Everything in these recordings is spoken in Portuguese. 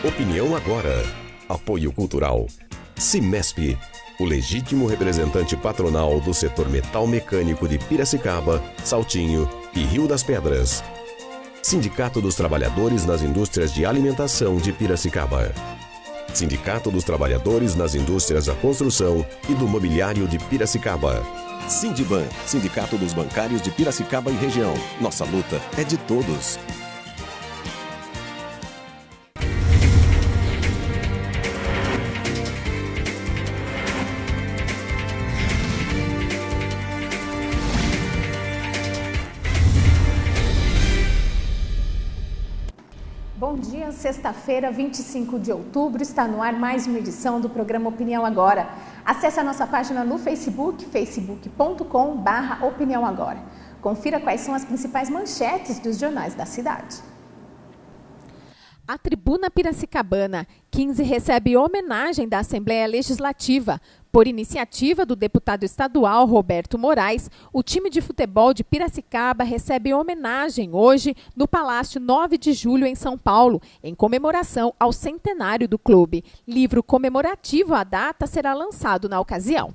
Opinião agora. Apoio cultural. Cimesp, o legítimo representante patronal do setor metal mecânico de Piracicaba, Saltinho e Rio das Pedras. Sindicato dos Trabalhadores nas Indústrias de Alimentação de Piracicaba. Sindicato dos Trabalhadores nas Indústrias da Construção e do Mobiliário de Piracicaba. Sindiban, Sindicato dos Bancários de Piracicaba e região. Nossa luta é de todos. Bom dia, sexta-feira, 25 de outubro, está no ar mais uma edição do programa Opinião Agora. Acesse a nossa página no Facebook, facebook.com/Opinião Agora. Confira quais são as principais manchetes dos jornais da cidade. A Tribuna Piracicabana, 15 recebe homenagem da Assembleia Legislativa. Por iniciativa do deputado estadual Roberto Moraes, o time de futebol de Piracicaba recebe homenagem hoje no Palácio 9 de Julho, em São Paulo, em comemoração ao centenário do clube. Livro comemorativo à data será lançado na ocasião.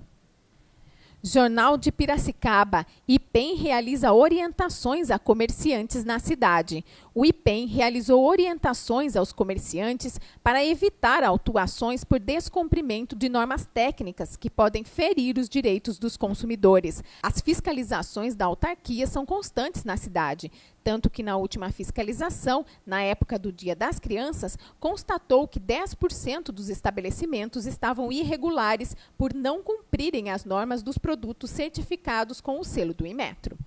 Jornal de Piracicaba. IPEM realiza orientações a comerciantes na cidade. O IPEM realizou orientações aos comerciantes para evitar autuações por descumprimento de normas técnicas que podem ferir os direitos dos consumidores. As fiscalizações da autarquia são constantes na cidade, tanto que na última fiscalização, na época do Dia das Crianças, constatou que 10% dos estabelecimentos estavam irregulares por não cumprirem as normas dos produtos certificados com o selo do Inmetro.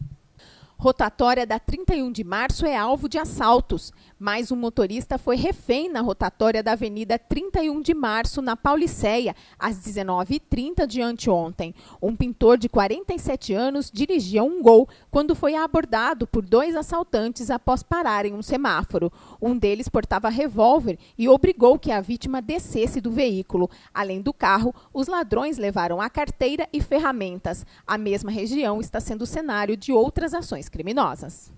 Rotatória da 31 de março é alvo de assaltos. Mais um motorista foi refém na rotatória da Avenida 31 de março, na Pauliceia, às 19h30 de anteontem. Um pintor de 47 anos dirigia um Gol quando foi abordado por 2 assaltantes após parar em um semáforo. Um deles portava revólver e obrigou que a vítima descesse do veículo. Além do carro, os ladrões levaram a carteira e ferramentas. A mesma região está sendo cenário de outras ações criminosas.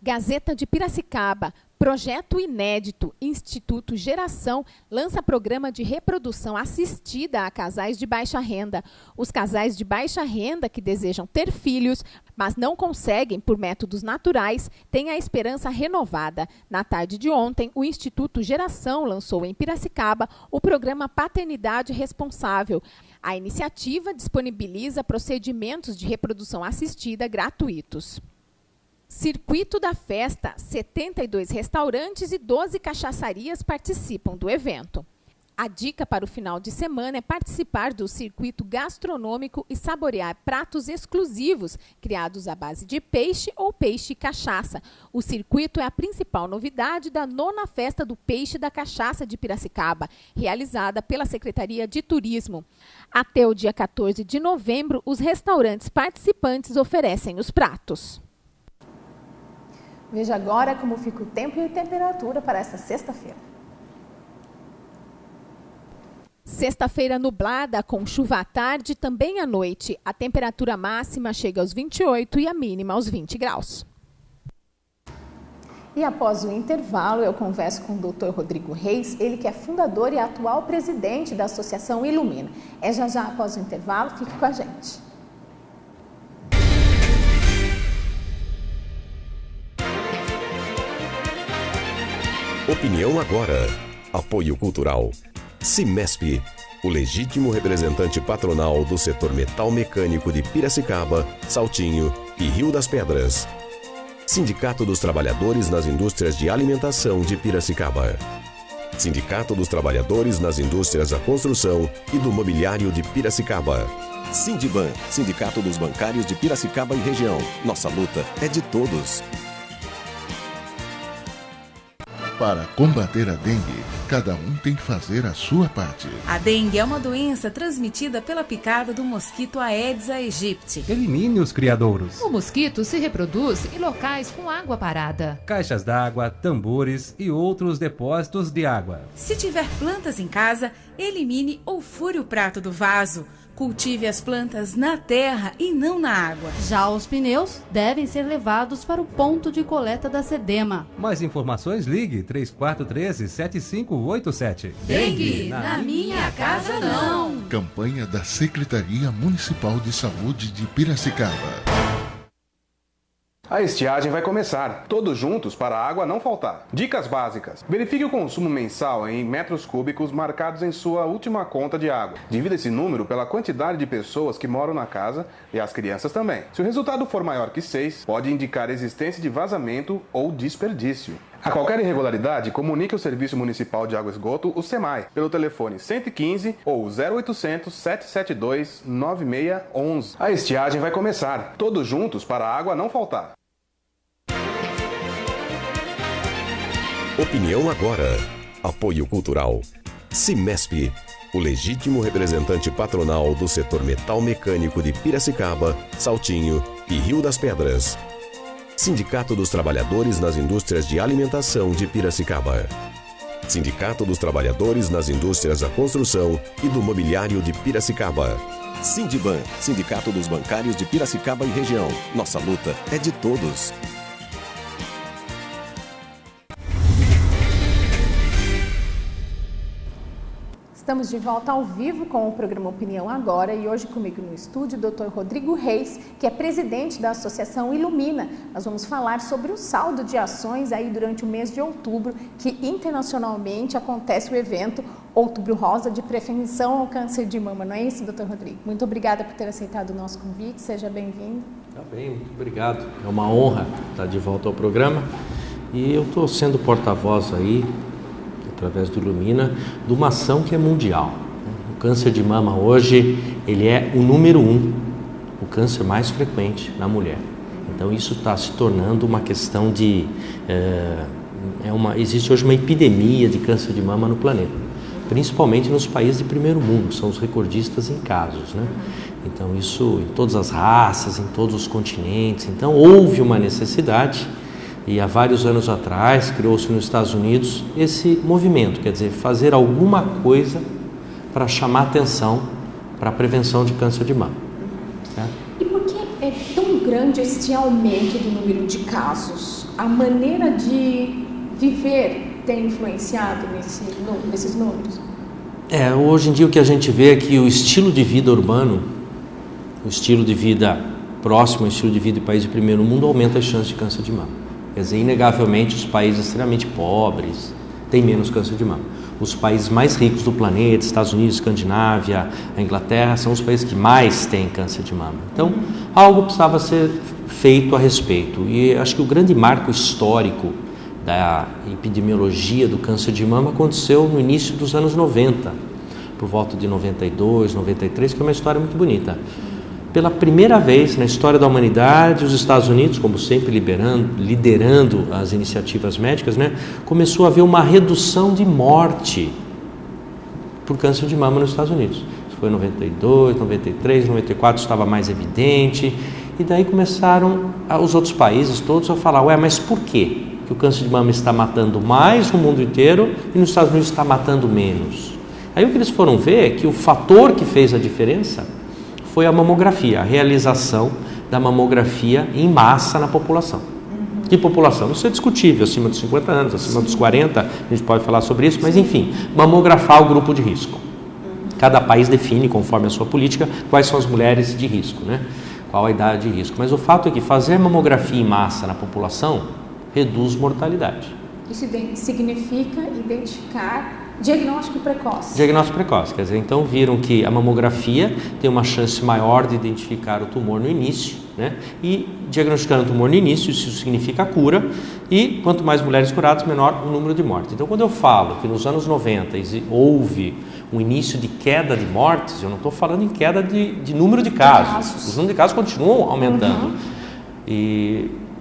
Gazeta de Piracicaba. Projeto inédito. Instituto Geração lança programa de reprodução assistida a casais de baixa renda. Os casais de baixa renda que desejam ter filhos, mas não conseguem por métodos naturais, têm a esperança renovada. Na tarde de ontem, o Instituto Geração lançou em Piracicaba o programa Paternidade Responsável. A iniciativa disponibiliza procedimentos de reprodução assistida gratuitos. Circuito da Festa, 72 restaurantes e 12 cachaçarias participam do evento. A dica para o final de semana é participar do circuito gastronômico e saborear pratos exclusivos, criados à base de peixe ou peixe e cachaça. O circuito é a principal novidade da 9ª Festa do Peixe e da Cachaça de Piracicaba, realizada pela Secretaria de Turismo. Até o dia 14 de novembro, os restaurantes participantes oferecem os pratos. Veja agora como fica o tempo e a temperatura para esta sexta-feira. Sexta-feira nublada, com chuva à tarde e também à noite. A temperatura máxima chega aos 28 e a mínima aos 20 graus. E após o intervalo, eu converso com o Dr. Rodrigo Reis, ele que é fundador e atual presidente da Associação Ilumina. É já após o intervalo, fique com a gente. Opinião agora. Apoio cultural. Cimesp, o legítimo representante patronal do setor metal mecânico de Piracicaba, Saltinho e Rio das Pedras. Sindicato dos Trabalhadores nas Indústrias de Alimentação de Piracicaba. Sindicato dos Trabalhadores nas Indústrias da Construção e do Mobiliário de Piracicaba. Sindiban, Sindicato dos Bancários de Piracicaba e região. Nossa luta é de todos. Para combater a dengue, cada um tem que fazer a sua parte. A dengue é uma doença transmitida pela picada do mosquito Aedes aegypti. Elimine os criadouros. O mosquito se reproduz em locais com água parada. Caixas d'água, tambores e outros depósitos de água. Se tiver plantas em casa, elimine ou fure o prato do vaso. Cultive as plantas na terra e não na água. Já os pneus devem ser levados para o ponto de coleta da Sedema. Mais informações, ligue 3413-7587. Dengue, na minha casa não. Campanha da Secretaria Municipal de Saúde de Piracicaba. A estiagem vai começar, todos juntos para a água não faltar. Dicas básicas. Verifique o consumo mensal em metros cúbicos marcados em sua última conta de água. Divida esse número pela quantidade de pessoas que moram na casa e as crianças também. Se o resultado for maior que 6, pode indicar existência de vazamento ou desperdício. A qualquer irregularidade, comunique ao Serviço Municipal de Água e Esgoto, o SEMAI, pelo telefone 115 ou 0800 772 9611. A estiagem vai começar, todos juntos para a água não faltar. Opinião agora. Apoio cultural. Cimesp, o legítimo representante patronal do setor metal mecânico de Piracicaba, Saltinho e Rio das Pedras. Sindicato dos Trabalhadores nas Indústrias de Alimentação de Piracicaba. Sindicato dos Trabalhadores nas Indústrias da Construção e do Mobiliário de Piracicaba. Sindiban, Sindicato dos Bancários de Piracicaba e Região. Nossa luta é de todos. Estamos de volta ao vivo com o programa Opinião Agora e hoje comigo no estúdio o Dr. Rodrigo Reis, que é presidente da Associação Ilumina. Nós vamos falar sobre o saldo de ações aí durante o mês de outubro, que internacionalmente acontece o evento Outubro Rosa de Prevenção ao Câncer de Mama. Não é isso, Dr. Rodrigo? Muito obrigada por ter aceitado o nosso convite, seja bem-vindo. Tá bem, muito obrigado. É uma honra estar de volta ao programa e eu estou sendo porta-voz aí, através do Ilumina, de uma ação que é mundial. O câncer de mama hoje, ele é o número 1, o câncer mais frequente na mulher. Então isso está se tornando uma questão de... existe hoje uma epidemia de câncer de mama no planeta, principalmente nos países de primeiro mundo, são os recordistas em casos, né? Então isso em todas as raças, em todos os continentes. Então houve uma necessidade. E há vários anos atrás, criou-se nos Estados Unidos esse movimento, quer dizer, fazer alguma coisa para chamar atenção para a prevenção de câncer de mama. E por que é tão grande este aumento do número de casos? A maneira de viver tem influenciado nesses números? Hoje em dia o que a gente vê é que o estilo de vida urbano, o estilo de vida próximo ao estilo de vida de país de primeiro mundo aumenta as chances de câncer de mama. Quer dizer, inegavelmente, os países extremamente pobres têm menos câncer de mama. Os países mais ricos do planeta, Estados Unidos, Escandinávia, a Inglaterra, são os países que mais têm câncer de mama. Então, algo precisava ser feito a respeito. E acho que o grande marco histórico da epidemiologia do câncer de mama aconteceu no início dos anos 90, por volta de 92, 93, que é uma história muito bonita. Pela primeira vez na história da humanidade, os Estados Unidos, como sempre liderando as iniciativas médicas, né, começou a haver uma redução de morte por câncer de mama nos Estados Unidos. Isso foi em 92, 93, 94 estava mais evidente. E daí começaram os outros países todos a falar, mas por quê que o câncer de mama está matando mais no mundo inteiro e nos Estados Unidos está matando menos? Aí o que eles foram ver é que o fator que fez a diferença foi a mamografia, a realização da mamografia em massa na população. Que população? Isso é discutível, acima dos 50 anos, acima dos 40, a gente pode falar sobre isso, mas enfim, mamografar o grupo de risco. Cada país define, conforme a sua política, quais são as mulheres de risco, né? Qual a idade de risco. Mas o fato é que fazer mamografia em massa na população reduz mortalidade. Isso significa identificar diagnóstico precoce. Diagnóstico precoce, quer dizer, então viram que a mamografia tem uma chance maior de identificar o tumor no início, né? E diagnosticando o tumor no início, isso significa cura, e quanto mais mulheres curadas, menor o número de mortes. Então, quando eu falo que nos anos 90 houve um início de queda de mortes, eu não estou falando em queda de número de casos. Os números de casos continuam aumentando.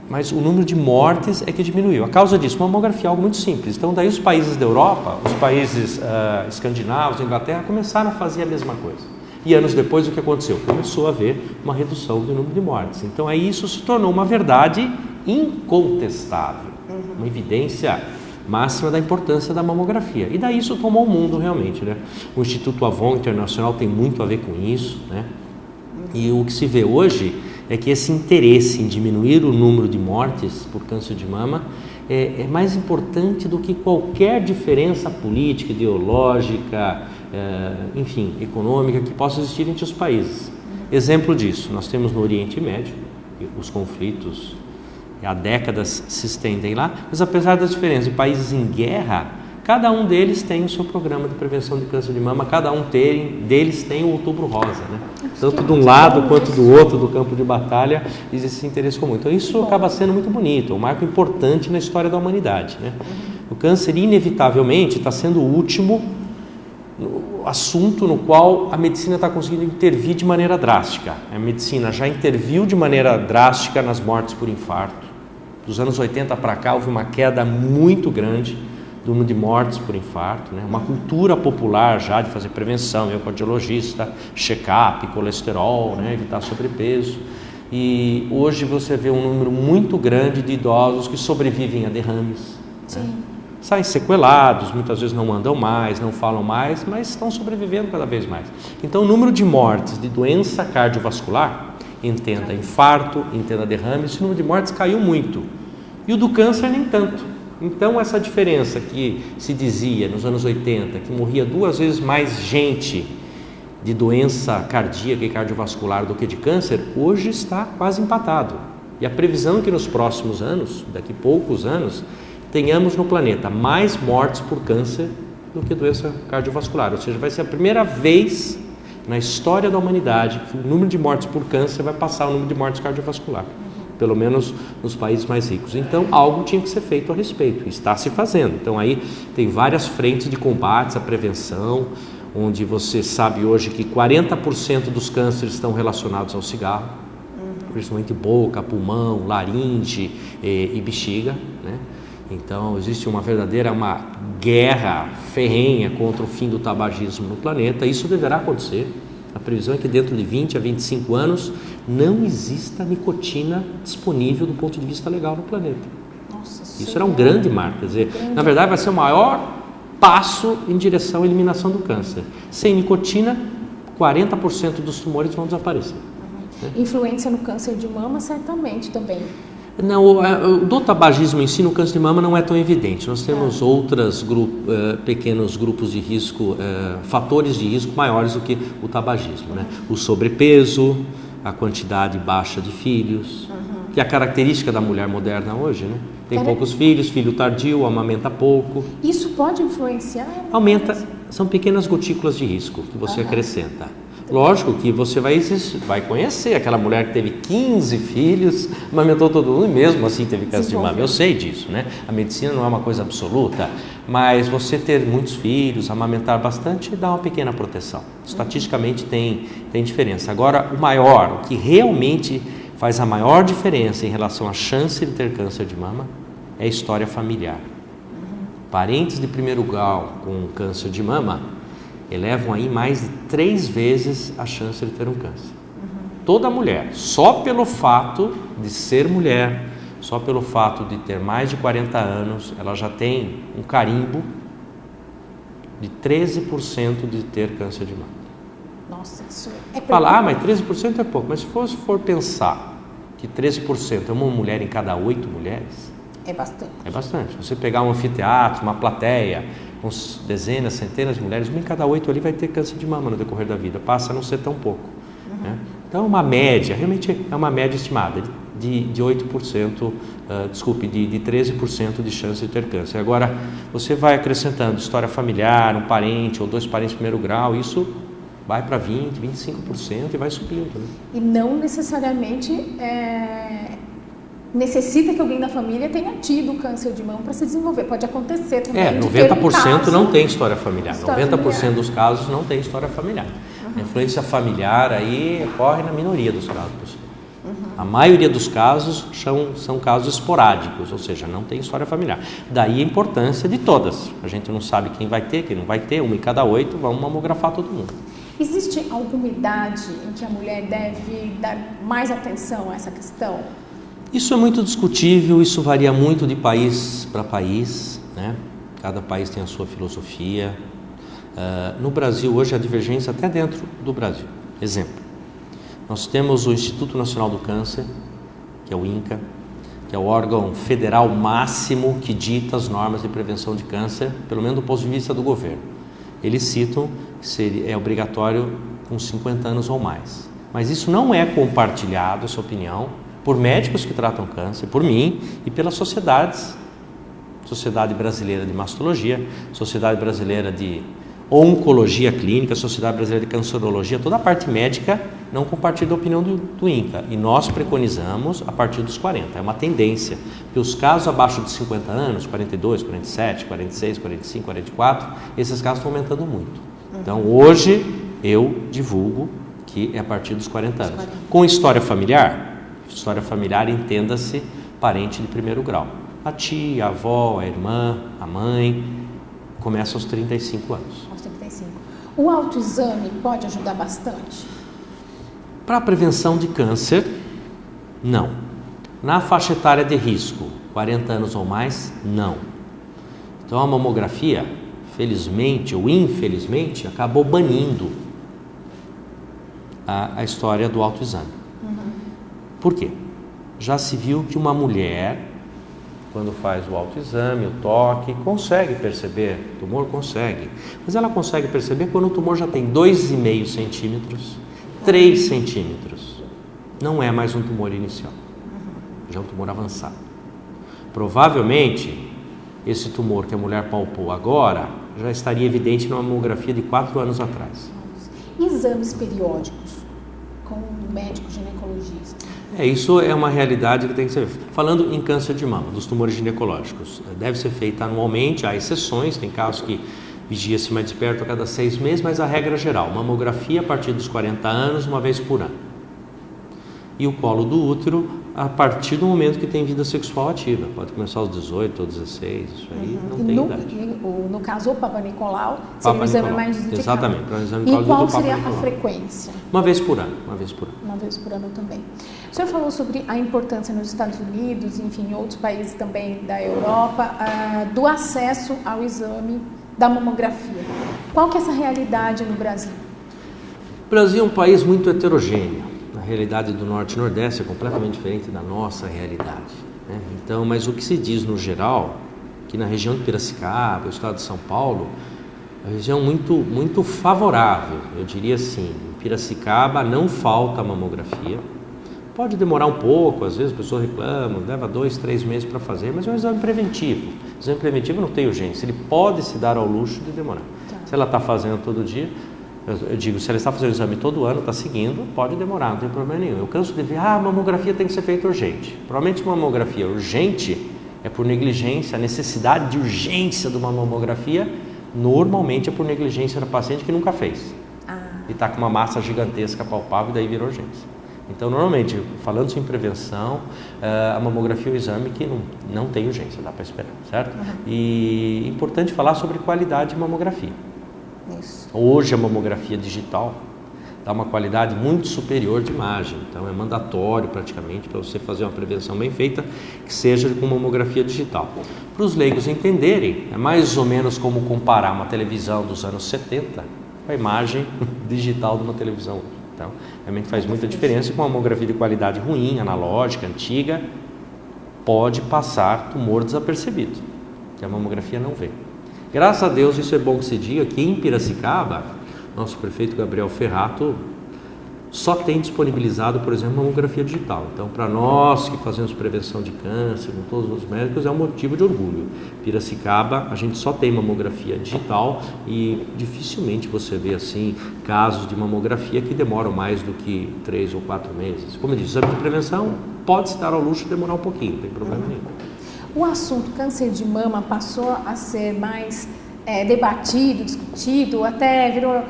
Mas o número de mortes é que diminuiu. A causa disso, mamografia é algo muito simples. Então, daí os países da Europa, os países escandinavos, Inglaterra, começaram a fazer a mesma coisa. E anos depois, o que aconteceu? Começou a haver uma redução do número de mortes. Então, aí isso se tornou uma verdade incontestável, uma evidência máxima da importância da mamografia. E daí isso tomou o mundo realmente, né? O Instituto Avon Internacional tem muito a ver com isso, né? E o que se vê hoje é que esse interesse em diminuir o número de mortes por câncer de mama é mais importante do que qualquer diferença política, ideológica, enfim, econômica que possa existir entre os países. Exemplo disso, nós temos no Oriente Médio, os conflitos há décadas se estendem lá, mas apesar das diferenças de países em guerra, cada um deles tem o seu programa de prevenção de câncer de mama, cada um deles tem o Outubro Rosa, né? Tanto de um lado quanto do outro do campo de batalha existe esse interesse comum. Então isso acaba sendo muito bonito, um marco importante na história da humanidade, né? O câncer inevitavelmente está sendo o último assunto no qual a medicina está conseguindo intervir de maneira drástica. A medicina já interviu de maneira drástica nas mortes por infarto. Dos anos 80 para cá houve uma queda muito grande do número de mortes por infarto, né? Uma cultura popular já de fazer prevenção, eu cardiologista, check-up, colesterol, né? Evitar sobrepeso. E hoje você vê um número muito grande de idosos que sobrevivem a derrames. Sim. Né? Saem sequelados, muitas vezes não andam mais, não falam mais, mas estão sobrevivendo cada vez mais. Então o número de mortes de doença cardiovascular, entenda infarto, entenda derrame, esse número de mortes caiu muito. E o do câncer nem tanto. Então essa diferença que se dizia nos anos 80, que morria 2 vezes mais gente de doença cardíaca e cardiovascular do que de câncer, hoje está quase empatado. E a previsão é que nos próximos anos, daqui a poucos anos, tenhamos no planeta mais mortes por câncer do que doença cardiovascular. Ou seja, vai ser a primeira vez na história da humanidade que o número de mortes por câncer vai passar o número de mortes cardiovascular. Pelo menos nos países mais ricos. Então, algo tinha que ser feito a respeito, está se fazendo. Então, aí tem várias frentes de combates, a prevenção, onde você sabe hoje que 40% dos cânceres estão relacionados ao cigarro, principalmente boca, pulmão, laringe e bexiga, né? Então, existe uma guerra ferrenha contra o fim do tabagismo no planeta. Isso deverá acontecer. A previsão é que dentro de 20 a 25 anos não exista nicotina disponível do ponto de vista legal no planeta. Nossa, isso será um grande marco. Quer dizer, na verdade vai ser o maior passo em direção à eliminação do câncer. Sem nicotina, 40% dos tumores vão desaparecer. Influência no câncer de mama, certamente também. Não, o do tabagismo em si no câncer de mama não é tão evidente. Nós temos outros pequenos grupos de risco, fatores de risco maiores do que o tabagismo, né? O sobrepeso, a quantidade baixa de filhos, que é a característica da mulher moderna hoje, né? Tem poucos filhos, filho tardio, amamenta pouco. Isso pode influenciar? Aumenta, são pequenas gotículas de risco que você acrescenta. Lógico que você vai conhecer aquela mulher que teve 15 filhos, amamentou todo mundo e mesmo assim teve câncer de mama. Eu sei disso, né? A medicina não é uma coisa absoluta, mas você ter muitos filhos, amamentar bastante, dá uma pequena proteção. Estatisticamente tem diferença. Agora, o que realmente faz a maior diferença em relação à chance de ter câncer de mama é a história familiar. Parentes de primeiro grau com câncer de mama elevam aí mais de 3 vezes a chance de ter um câncer. Toda mulher, só pelo fato de ser mulher, só pelo fato de ter mais de 40 anos, ela já tem um carimbo de 13% de ter câncer de mama. Nossa, isso é Fala, mas 13% é pouco, mas se for pensar que 13% é uma mulher em cada 8 mulheres... É bastante. É bastante. Você pegar um anfiteatro, uma plateia, com dezenas, centenas de mulheres, 1 em cada 8 ali vai ter câncer de mama no decorrer da vida, passa a não ser tão pouco. Né? Então, uma média, realmente é uma média estimada de 8%, de 13% de chance de ter câncer. Agora, você vai acrescentando história familiar, um parente ou 2 parentes de primeiro grau, isso vai para 20%, 25% e vai subindo. Né? E não necessariamente necessita que alguém da família tenha tido câncer de mama para se desenvolver. Pode acontecer também. 90% não tem história familiar. 90% dos casos não tem história familiar. A influência familiar aí ocorre na minoria dos casos. A maioria dos casos são casos esporádicos, ou seja, não tem história familiar. Daí a importância de todas. A gente não sabe quem vai ter, quem não vai ter, 1 em cada 8, vamos mamografar todo mundo. Existe alguma idade em que a mulher deve dar mais atenção a essa questão? Isso é muito discutível, isso varia muito de país para país. né? Cada país tem a sua filosofia. No Brasil, hoje, a divergência até dentro do Brasil. Exemplo, nós temos o Instituto Nacional do Câncer, que é o INCA, que é o órgão federal máximo que dita as normas de prevenção de câncer, pelo menos do ponto de vista do governo. Eles citam que é obrigatório com 50 anos ou mais. Mas isso não é compartilhado, essa opinião, por médicos que tratam câncer, por mim e pelas sociedades. Sociedade Brasileira de Mastologia, Sociedade Brasileira de Oncologia Clínica, Sociedade Brasileira de Cancerologia, toda a parte médica não compartilha a opinião do INCA. E nós preconizamos a partir dos 40. É uma tendência, porque os casos abaixo de 50 anos, 42, 47, 46, 45, 44, esses casos estão aumentando muito. Então, hoje, eu divulgo que é a partir dos 40 anos. Com história familiar entenda-se parente de primeiro grau. A tia, a avó, a irmã, a mãe, começa aos 35 anos. Aos 35. O autoexame pode ajudar bastante? Para a prevenção de câncer, não. Na faixa etária de risco, 40 anos ou mais, não. Então a mamografia, felizmente ou infelizmente, acabou banindo a história do autoexame. Por quê? Já se viu que uma mulher, quando faz o autoexame, o toque, consegue perceber, o tumor consegue, mas ela consegue perceber quando o tumor já tem 2,5 centímetros, 3 centímetros. Não é mais um tumor inicial, já é um tumor avançado. Provavelmente, esse tumor que a mulher palpou agora, já estaria evidente numa mamografia de 4 anos atrás. Exames periódicos com um médico ginecologista? Isso é uma realidade que tem que ser. Falando em câncer de mama, dos tumores ginecológicos, deve ser feita anualmente, há exceções, tem casos que vigia-se mais de perto a cada 6 meses, mas a regra geral, mamografia a partir dos 40 anos, uma vez por ano. E o colo do útero a partir do momento que tem vida sexual ativa, pode começar aos 18 ou 16, isso aí não tem idade. No caso, o Papa Nicolau seria um exame mais indicado. Exatamente, para o exame e qual seria a frequência? Uma vez por ano. Uma vez por ano também. O senhor falou sobre a importância nos Estados Unidos, enfim, em outros países também da Europa, do acesso ao exame da mamografia. Qual que é essa realidade no Brasil? O Brasil é um país muito heterogêneo. A realidade do Norte e Nordeste é completamente diferente da nossa realidade, né? Então, mas o que se diz no geral, que na região de Piracicaba, o estado de São Paulo, é uma região muito favorável, eu diria assim. Em Piracicaba não falta mamografia, pode demorar um pouco, às vezes a pessoa reclama, leva 2, 3 meses para fazer, mas é um exame preventivo. O exame preventivo não tem urgência, ele pode se dar ao luxo de demorar. Se ela está fazendo todo dia, eu digo, se ela está fazendo o exame todo ano, está seguindo, pode demorar, não tem problema nenhum. Eu canso de ver, a mamografia tem que ser feita urgente. Provavelmente uma mamografia urgente é por negligência, a necessidade de urgência de uma mamografia normalmente é por negligência da paciente que nunca fez. E está com uma massa gigantesca palpável e daí vira urgência. Então, normalmente, falando em prevenção, a mamografia é um exame que não tem urgência, dá para esperar, certo? E é importante falar sobre qualidade de mamografia. Isso. Hoje a mamografia digital dá uma qualidade muito superior de imagem, então é mandatório praticamente para você fazer uma prevenção bem feita que seja com mamografia digital. Para os leigos entenderem, é mais ou menos como comparar uma televisão dos anos 70 com a imagem digital de uma televisão. Então, realmente faz muita diferença. Com uma mamografia de qualidade ruim, analógica, antiga, pode passar tumor desapercebido, que a mamografia não vê. Graças a Deus, isso é bom que se diga, que em Piracicaba, nosso prefeito Gabriel Ferrato só tem disponibilizado, por exemplo, mamografia digital. Então, para nós que fazemos prevenção de câncer, com todos os médicos, é um motivo de orgulho. Piracicaba, a gente só tem mamografia digital e dificilmente você vê, assim, casos de mamografia que demoram mais do que 3 ou 4 meses. Como eu disse, exame de prevenção pode se dar ao luxo de demorar um pouquinho, não tem problema nenhum. O assunto câncer de mama passou a ser mais debatido, discutido, até virou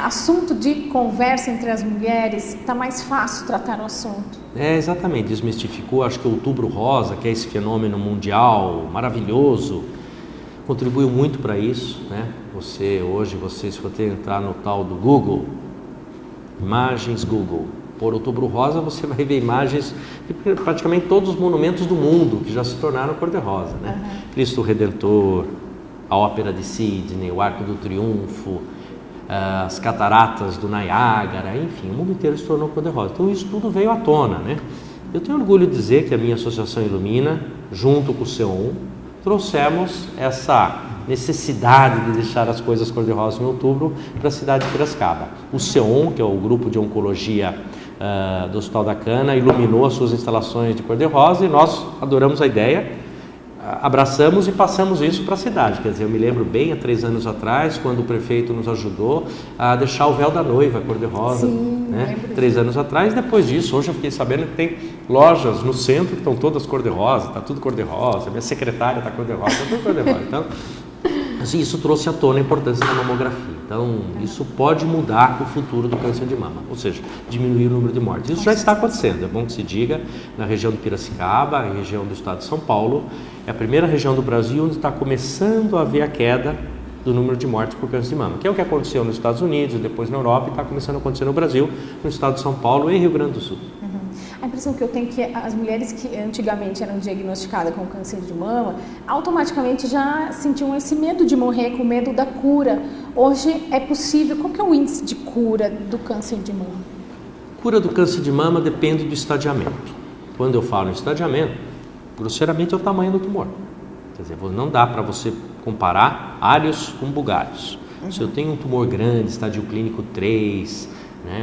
assunto de conversa entre as mulheres, está mais fácil tratar o assunto. Exatamente, desmistificou, acho que o Outubro Rosa, que é esse fenômeno mundial maravilhoso, contribuiu muito para isso, né? Se você entrar no tal do Google, imagens Google, pôr Outubro Rosa, você vai ver imagens de praticamente todos os monumentos do mundo que já se tornaram cor-de-rosa, né? Cristo Redentor, a Ópera de Sydney, o Arco do Triunfo, as cataratas do Niágara, enfim, o mundo inteiro se tornou cor-de-rosa. Então isso tudo veio à tona, né? Eu tenho orgulho de dizer que a minha associação Ilumina, junto com o C1, trouxemos essa necessidade de deixar as coisas cor-de-rosa em outubro para a cidade de Piracicaba. O C1, que é o grupo de oncologia do Hospital da Cana, iluminou as suas instalações de cor-de-rosa e nós adoramos a ideia, abraçamos e passamos isso para a cidade. Quer dizer, eu me lembro bem, há 3 anos atrás, quando o prefeito nos ajudou a deixar o véu da noiva cor-de-rosa, né? 3 anos atrás. Depois disso, hoje eu fiquei sabendo que tem lojas no centro que estão todas cor-de-rosa, está tudo cor-de-rosa, minha secretária está cor-de-rosa, está tudo cor-de-rosa. Então, assim, isso trouxe à tona a importância da mamografia. Então, isso pode mudar o futuro do câncer de mama, ou seja, diminuir o número de mortes. Isso já está acontecendo, é bom que se diga, na região de Piracicaba, a região do estado de São Paulo, é a primeira região do Brasil onde está começando a haver a queda do número de mortes por câncer de mama, que é o que aconteceu nos Estados Unidos, depois na Europa, e está começando a acontecer no Brasil, no estado de São Paulo e Rio Grande do Sul. A impressão que eu tenho é que as mulheres que antigamente eram diagnosticadas com câncer de mama, automaticamente já sentiam esse medo de morrer, com medo da cura. Hoje é possível. Qual que é o índice de cura do câncer de mama? Cura do câncer de mama depende do estadiamento. Quando eu falo em estadiamento, grosseiramente é o tamanho do tumor. Quer dizer, não dá para você comparar áreos com bugários. Se eu tenho um tumor grande, estádio clínico 3...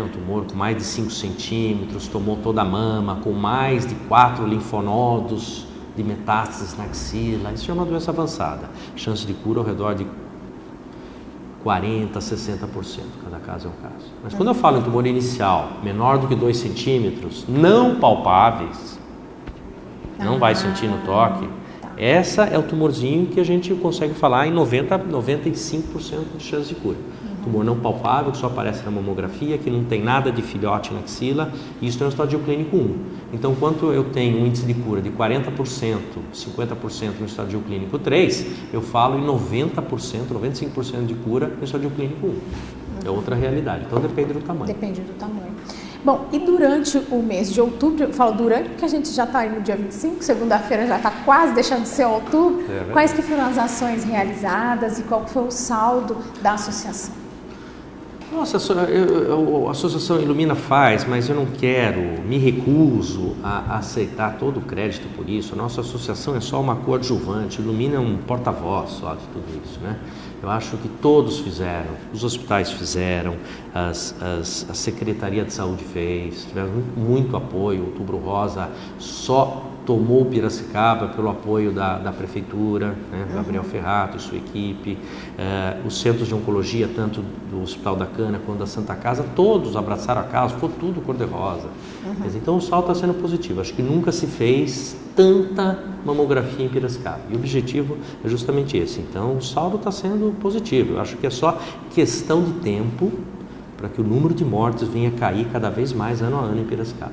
um tumor com mais de 5 centímetros, tomou toda a mama, com mais de 4 linfonodos de metástases na axila, isso é uma doença avançada. Chance de cura ao redor de 40% a 60%, cada caso é um caso. Mas quando eu falo em tumor inicial, menor do que 2 centímetros, não palpáveis, não vai sentir no toque, essa é o tumorzinho que a gente consegue falar em 95% de chance de cura. Tumor não palpável, que só aparece na mamografia, que não tem nada de filhote na axila, e isso é no estádio clínico 1. Então, quando eu tenho um índice de cura de 40%, 50% no estádio clínico 3, eu falo em 90%, 95% de cura no estádio clínico 1. É outra realidade. Então, depende do tamanho. Depende do tamanho. Bom, e durante o mês de outubro, eu falo durante porque a gente já está aí no dia 25, segunda-feira já está quase deixando de ser outubro, quais que foram as ações realizadas e qual foi o saldo da associação? Nossa, a Associação Ilumina faz, mas eu não quero, me recuso a aceitar todo o crédito por isso. A nossa associação é só uma coadjuvante, Ilumina é um porta-voz só de tudo isso, né? Eu acho que todos fizeram, os hospitais fizeram, a Secretaria de Saúde fez, tiveram muito apoio, o Outubro Rosa só tomou Piracicaba pelo apoio da Prefeitura, né? Gabriel Ferrato e sua equipe, os centros de oncologia, tanto do Hospital da Cana quanto da Santa Casa, todos abraçaram a causa, ficou tudo cor-de-rosa. Então o salto está sendo positivo, acho que nunca se fez tanta mamografia em Piracicaba, e o objetivo é justamente esse. Então o saldo está sendo positivo, eu acho que é só questão de tempo para que o número de mortes venha cair cada vez mais ano a ano em Piracicaba.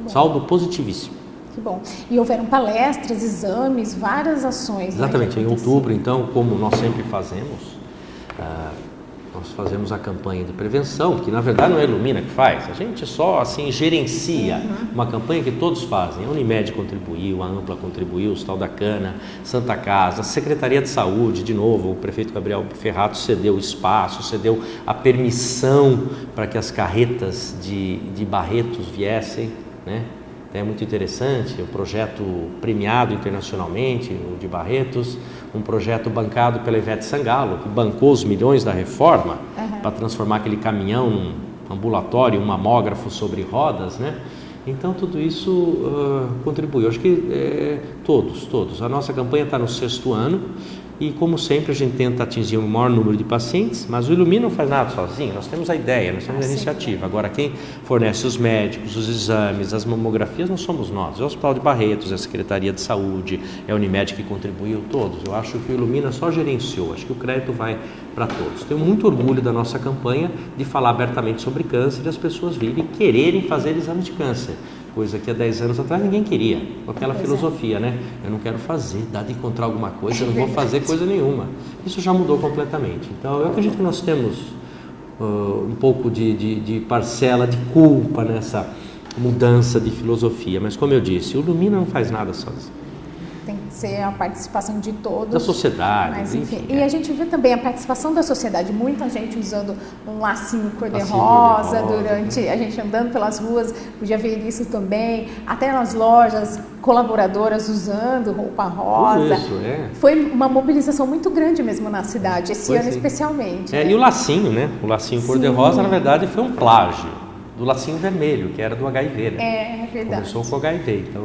Saldo positivíssimo. Que bom. E houveram palestras, exames, várias ações. Exatamente, em outubro, então, como nós sempre fazemos, nós fazemos a campanha de prevenção, que na verdade não é a Ilumina que faz, a gente só assim gerencia uma campanha que todos fazem. A Unimed contribuiu, a Ampla contribuiu, o Hospital da Cana, Santa Casa, a Secretaria de Saúde, de novo, o prefeito Gabriel Ferrato cedeu o espaço, cedeu a permissão para que as carretas de Barretos viessem, né? É muito interessante, o projeto premiado internacionalmente, o de Barretos, um projeto bancado pela Ivete Sangalo, que bancou os milhões da reforma para transformar aquele caminhão num ambulatório, um mamógrafo sobre rodas, né? Então tudo isso contribui. Eu acho que todos. A nossa campanha está no 6º ano e, como sempre, a gente tenta atingir o maior número de pacientes, mas o Ilumina não faz nada sozinho, nós temos a ideia, nós temos a iniciativa. Agora, quem fornece os médicos, os exames, as mamografias, não somos nós, é o Hospital de Barretos, é a Secretaria de Saúde, é a Unimed que contribuiu, todos. Eu acho que o Ilumina só gerenciou, acho que o crédito vai para todos. Tenho muito orgulho da nossa campanha de falar abertamente sobre câncer e as pessoas virem e quererem fazer exame de câncer. Coisa que há 10 anos atrás ninguém queria, com aquela filosofia, né? Eu não quero fazer, dá de encontrar alguma coisa, eu não vou fazer coisa nenhuma. Isso já mudou completamente. Então, eu acredito que nós temos um pouco de parcela de culpa nessa mudança de filosofia. Mas como eu disse, o Lumina não faz nada sozinho. Tem que ser a participação de todos. Da sociedade. Mas, enfim. E a gente vê também a participação da sociedade. Muita gente usando um lacinho cor-de-rosa durante a gente andando pelas ruas. Podia ver isso também. Até nas lojas, colaboradoras usando roupa rosa. Isso, Foi uma mobilização muito grande mesmo na cidade, esse ano especialmente. E o lacinho, né? O lacinho cor-de-rosa, na verdade, foi um plágio do lacinho vermelho, que era do HIV, né? É verdade. Começou com o HIV. Então,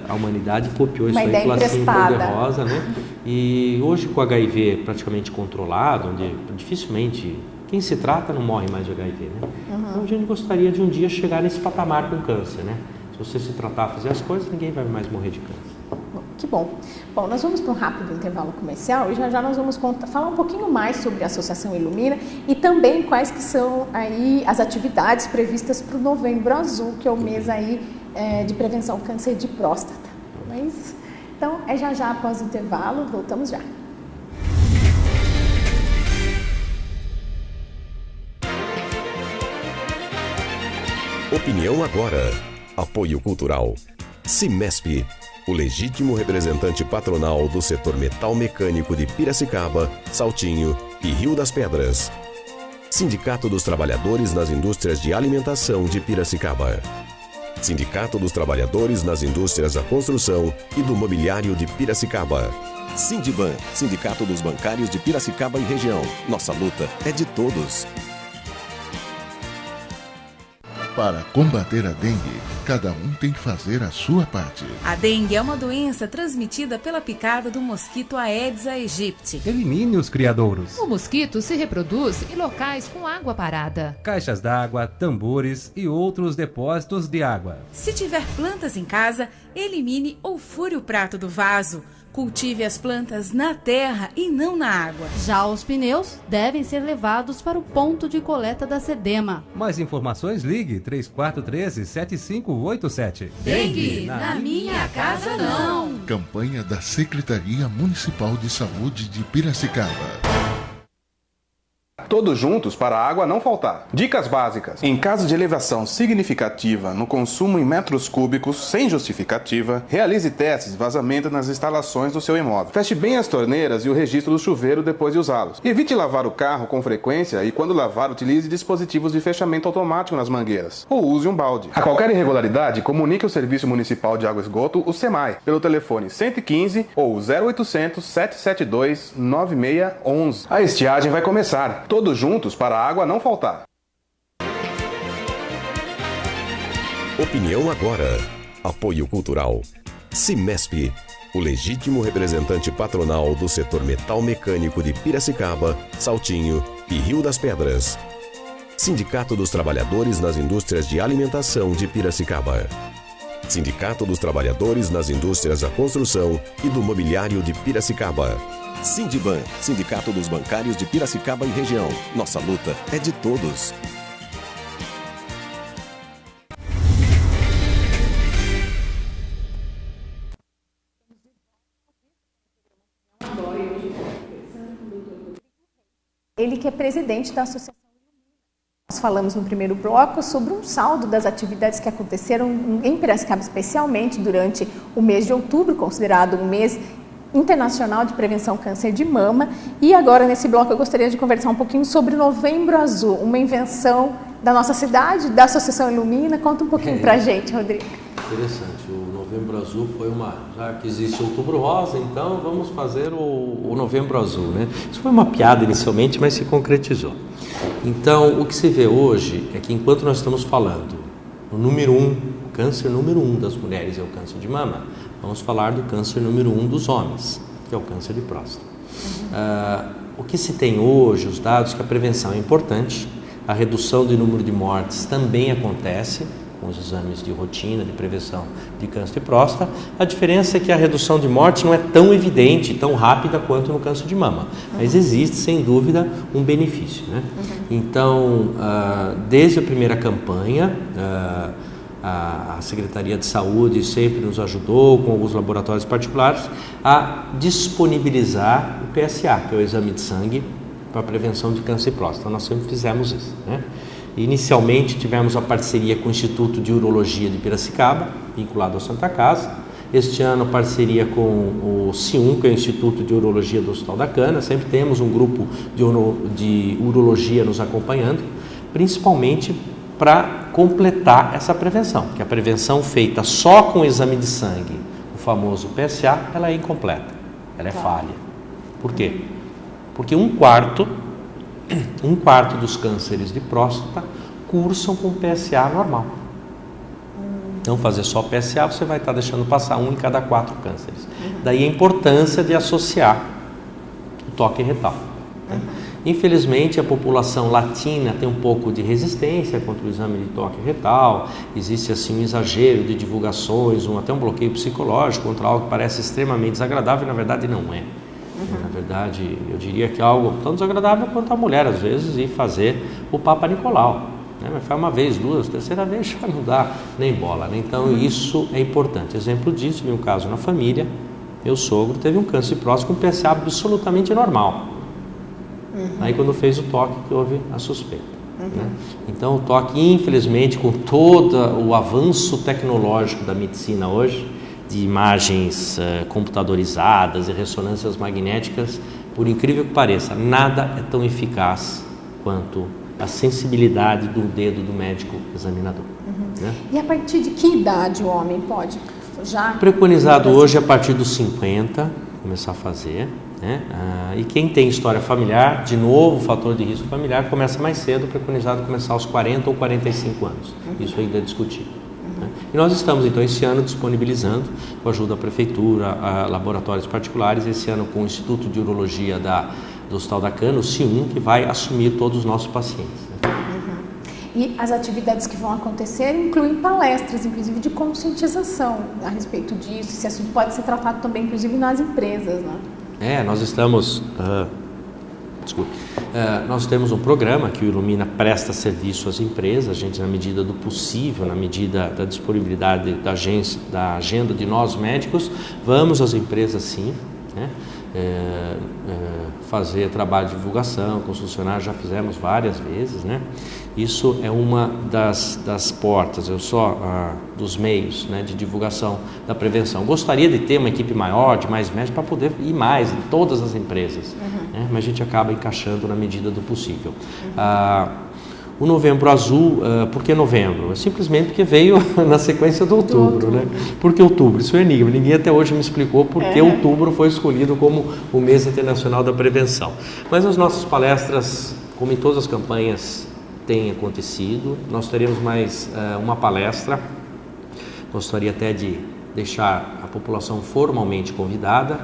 a humanidade copiou uma isso aí com o lacinho emprestada. cor-de-rosa, né? E hoje, com o HIV praticamente controlado, onde dificilmente quem se trata não morre mais de HIV, né? Então, a gente gostaria de um dia chegar nesse patamar com câncer, né? Se você se tratar, fazer as coisas, ninguém vai mais morrer de câncer. Que bom. Bom, nós vamos para um rápido intervalo comercial e já nós vamos falar um pouquinho mais sobre a Associação Ilumina e também quais que são aí as atividades previstas para o Novembro Azul, que é o mês aí de prevenção ao câncer de próstata. Mas, então, já após o intervalo, voltamos já. Opinião agora. Apoio cultural. Cimesp, o legítimo representante patronal do setor metal mecânico de Piracicaba, Saltinho e Rio das Pedras. Sindicato dos Trabalhadores nas Indústrias de Alimentação de Piracicaba. Sindicato dos Trabalhadores nas Indústrias da Construção e do Mobiliário de Piracicaba. Sindiban, Sindicato dos Bancários de Piracicaba e região. Nossa luta é de todos. Para combater a dengue, cada um tem que fazer a sua parte. A dengue é uma doença transmitida pela picada do mosquito Aedes aegypti. Elimine os criadouros. O mosquito se reproduz em locais com água parada. Caixas d'água, tambores e outros depósitos de água. Se tiver plantas em casa, elimine ou fure o prato do vaso. Cultive as plantas na terra e não na água. Já os pneus devem ser levados para o ponto de coleta da SEDEMA. Mais informações, ligue 3413-7587. Dengue, na minha casa não. Campanha da Secretaria Municipal de Saúde de Piracicaba. Todos juntos para a água não faltar. Dicas básicas. Em caso de elevação significativa no consumo em metros cúbicos sem justificativa, realize testes de vazamento nas instalações do seu imóvel. Feche bem as torneiras e o registro do chuveiro depois de usá-los. Evite lavar o carro com frequência e, quando lavar, utilize dispositivos de fechamento automático nas mangueiras. Ou use um balde. A qualquer irregularidade, comunique ao Serviço Municipal de Água e Esgoto, o SEMAI, pelo telefone 115 ou 0800 772 9611. A estiagem vai começar. Todos juntos para a água não faltar. Opinião agora. Apoio cultural. Cimesp, o legítimo representante patronal do setor metal mecânico de Piracicaba, Saltinho e Rio das Pedras. Sindicato dos Trabalhadores nas Indústrias de Alimentação de Piracicaba. Sindicato dos Trabalhadores nas Indústrias da Construção e do Mobiliário de Piracicaba. Sindiban, Sindicato dos Bancários de Piracicaba e região. Nossa luta é de todos. Ele que é presidente da Associação. Nós falamos no primeiro bloco sobre um saldo das atividades que aconteceram em Piracicaba, especialmente durante o mês de outubro, considerado um mês internacional de prevenção ao câncer de mama. E agora, nesse bloco, eu gostaria de conversar um pouquinho sobre o Novembro Azul, uma invenção da nossa cidade, da Associação Ilumina. Conta um pouquinho pra gente, Rodrigo. Interessante. O Novembro Azul foi já que existe o Outubro Rosa, então vamos fazer o Novembro Azul, né? Isso foi uma piada inicialmente, mas se concretizou. Então, o que se vê hoje é que enquanto nós estamos falando no número 1, o câncer número 1 das mulheres é o câncer de mama, vamos falar do câncer número 1 dos homens, que é o câncer de próstata. O que se tem hoje, os dados, que a prevenção é importante, a redução do número de mortes também acontece com os exames de rotina de prevenção de câncer de próstata. A diferença é que a redução de morte não é tão evidente, tão rápida quanto no câncer de mama, mas existe, sem dúvida, um benefício, né? Então, desde a primeira campanha, a Secretaria de Saúde sempre nos ajudou, com alguns laboratórios particulares, a disponibilizar o PSA, que é o exame de sangue para a prevenção de câncer de próstata. Então nós sempre fizemos isso, né? Inicialmente tivemos a parceria com o Instituto de Urologia de Piracicaba, vinculado à Santa Casa. Este ano parceria com o CIUM, que é o Instituto de Urologia do Hospital da Cana. Sempre temos um grupo de urologia nos acompanhando, principalmente para completar essa prevenção, que a prevenção feita só com o exame de sangue, o famoso PSA, ela é incompleta, ela é falha. Por quê? Porque um quarto dos cânceres de próstata cursam com PSA normal. Então, fazer só PSA, você vai estar deixando passar 1 em cada 4 cânceres. Daí a importância de associar o toque retal. Né? Infelizmente, a população latina tem um pouco de resistência contra o exame de toque retal. Existe assim um exagero de divulgações, até um bloqueio psicológico contra algo que parece extremamente desagradável e na verdade não é. Na verdade, eu diria que é algo tão desagradável quanto a mulher, às vezes, ir fazer o Papa Nicolau. Né? Mas faz uma vez, duas, terceira vez, já não dá nem bola. Né? Então, isso é importante. Exemplo disso, vi um caso na família, meu sogro teve um câncer de próstata com PSA absolutamente normal. Aí, quando fez o toque, que houve a suspeita. Né? Então, o toque, infelizmente, com todo o avanço tecnológico da medicina hoje, de imagens computadorizadas e ressonâncias magnéticas, por incrível que pareça, nada é tão eficaz quanto a sensibilidade do dedo do médico examinador. Né? E a partir de que idade o homem pode já? Preconizado hoje a partir dos 50, começar a fazer. Né? E quem tem história familiar, de novo, fator de risco familiar, começa mais cedo, preconizado começar aos 40 ou 45 anos. Isso ainda é discutível. E nós estamos, então, esse ano disponibilizando, com a ajuda da Prefeitura, a laboratórios particulares, esse ano com o Instituto de Urologia do Hospital da Cana, o CIUM, que vai assumir todos os nossos pacientes. Né? E as atividades que vão acontecer incluem palestras, inclusive de conscientização a respeito disso. Esse assunto pode ser tratado também, inclusive, nas empresas, né? Nós estamos... nós temos um programa que o Ilumina presta serviço às empresas, a gente, na medida do possível, na medida da disponibilidade da agenda de nós médicos, vamos às empresas sim, né? Fazer trabalho de divulgação com os funcionários, já fizemos várias vezes, né? Isso é uma das portas, dos meios, né, de divulgação da prevenção. Gostaria de ter uma equipe maior, de mais médicos, para poder ir mais em todas as empresas, né? Mas a gente acaba encaixando na medida do possível. O Novembro Azul, por que novembro? É simplesmente porque veio na sequência do outubro, né? Por que outubro? Isso é um enigma. Ninguém até hoje me explicou por que outubro foi escolhido como o mês internacional da prevenção. Mas as nossas palestras, como em todas as campanhas, têm acontecido. Nós teremos mais uma palestra. Gostaria até de deixar a população formalmente convidada,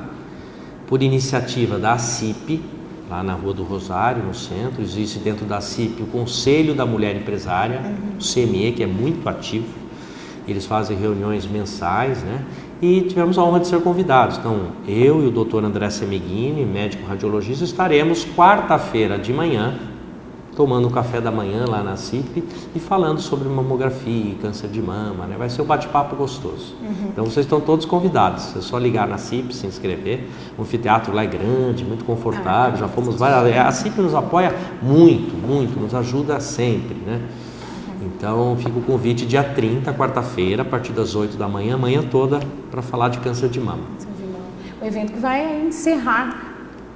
por iniciativa da ACIP, lá na Rua do Rosário, no centro. Existe dentro da CIP o Conselho da Mulher Empresária, o CME, que é muito ativo. Eles fazem reuniões mensais, né? E tivemos a honra de ser convidados. Então, eu e o Dr. André Semeghini, médico radiologista, estaremos quarta-feira de manhã, tomando um café da manhã lá na CIP e falando sobre mamografia e câncer de mama, né? Vai ser um bate-papo gostoso. Então vocês estão todos convidados, é só ligar na CIP, se inscrever. O anfiteatro lá é grande, muito confortável, já fomos várias. A CIP nos apoia muito, muito, nos ajuda sempre, né? Então fica o convite dia 30, quarta-feira, a partir das 8 da manhã, a manhã toda, para falar de câncer de mama. O evento que vai encerrar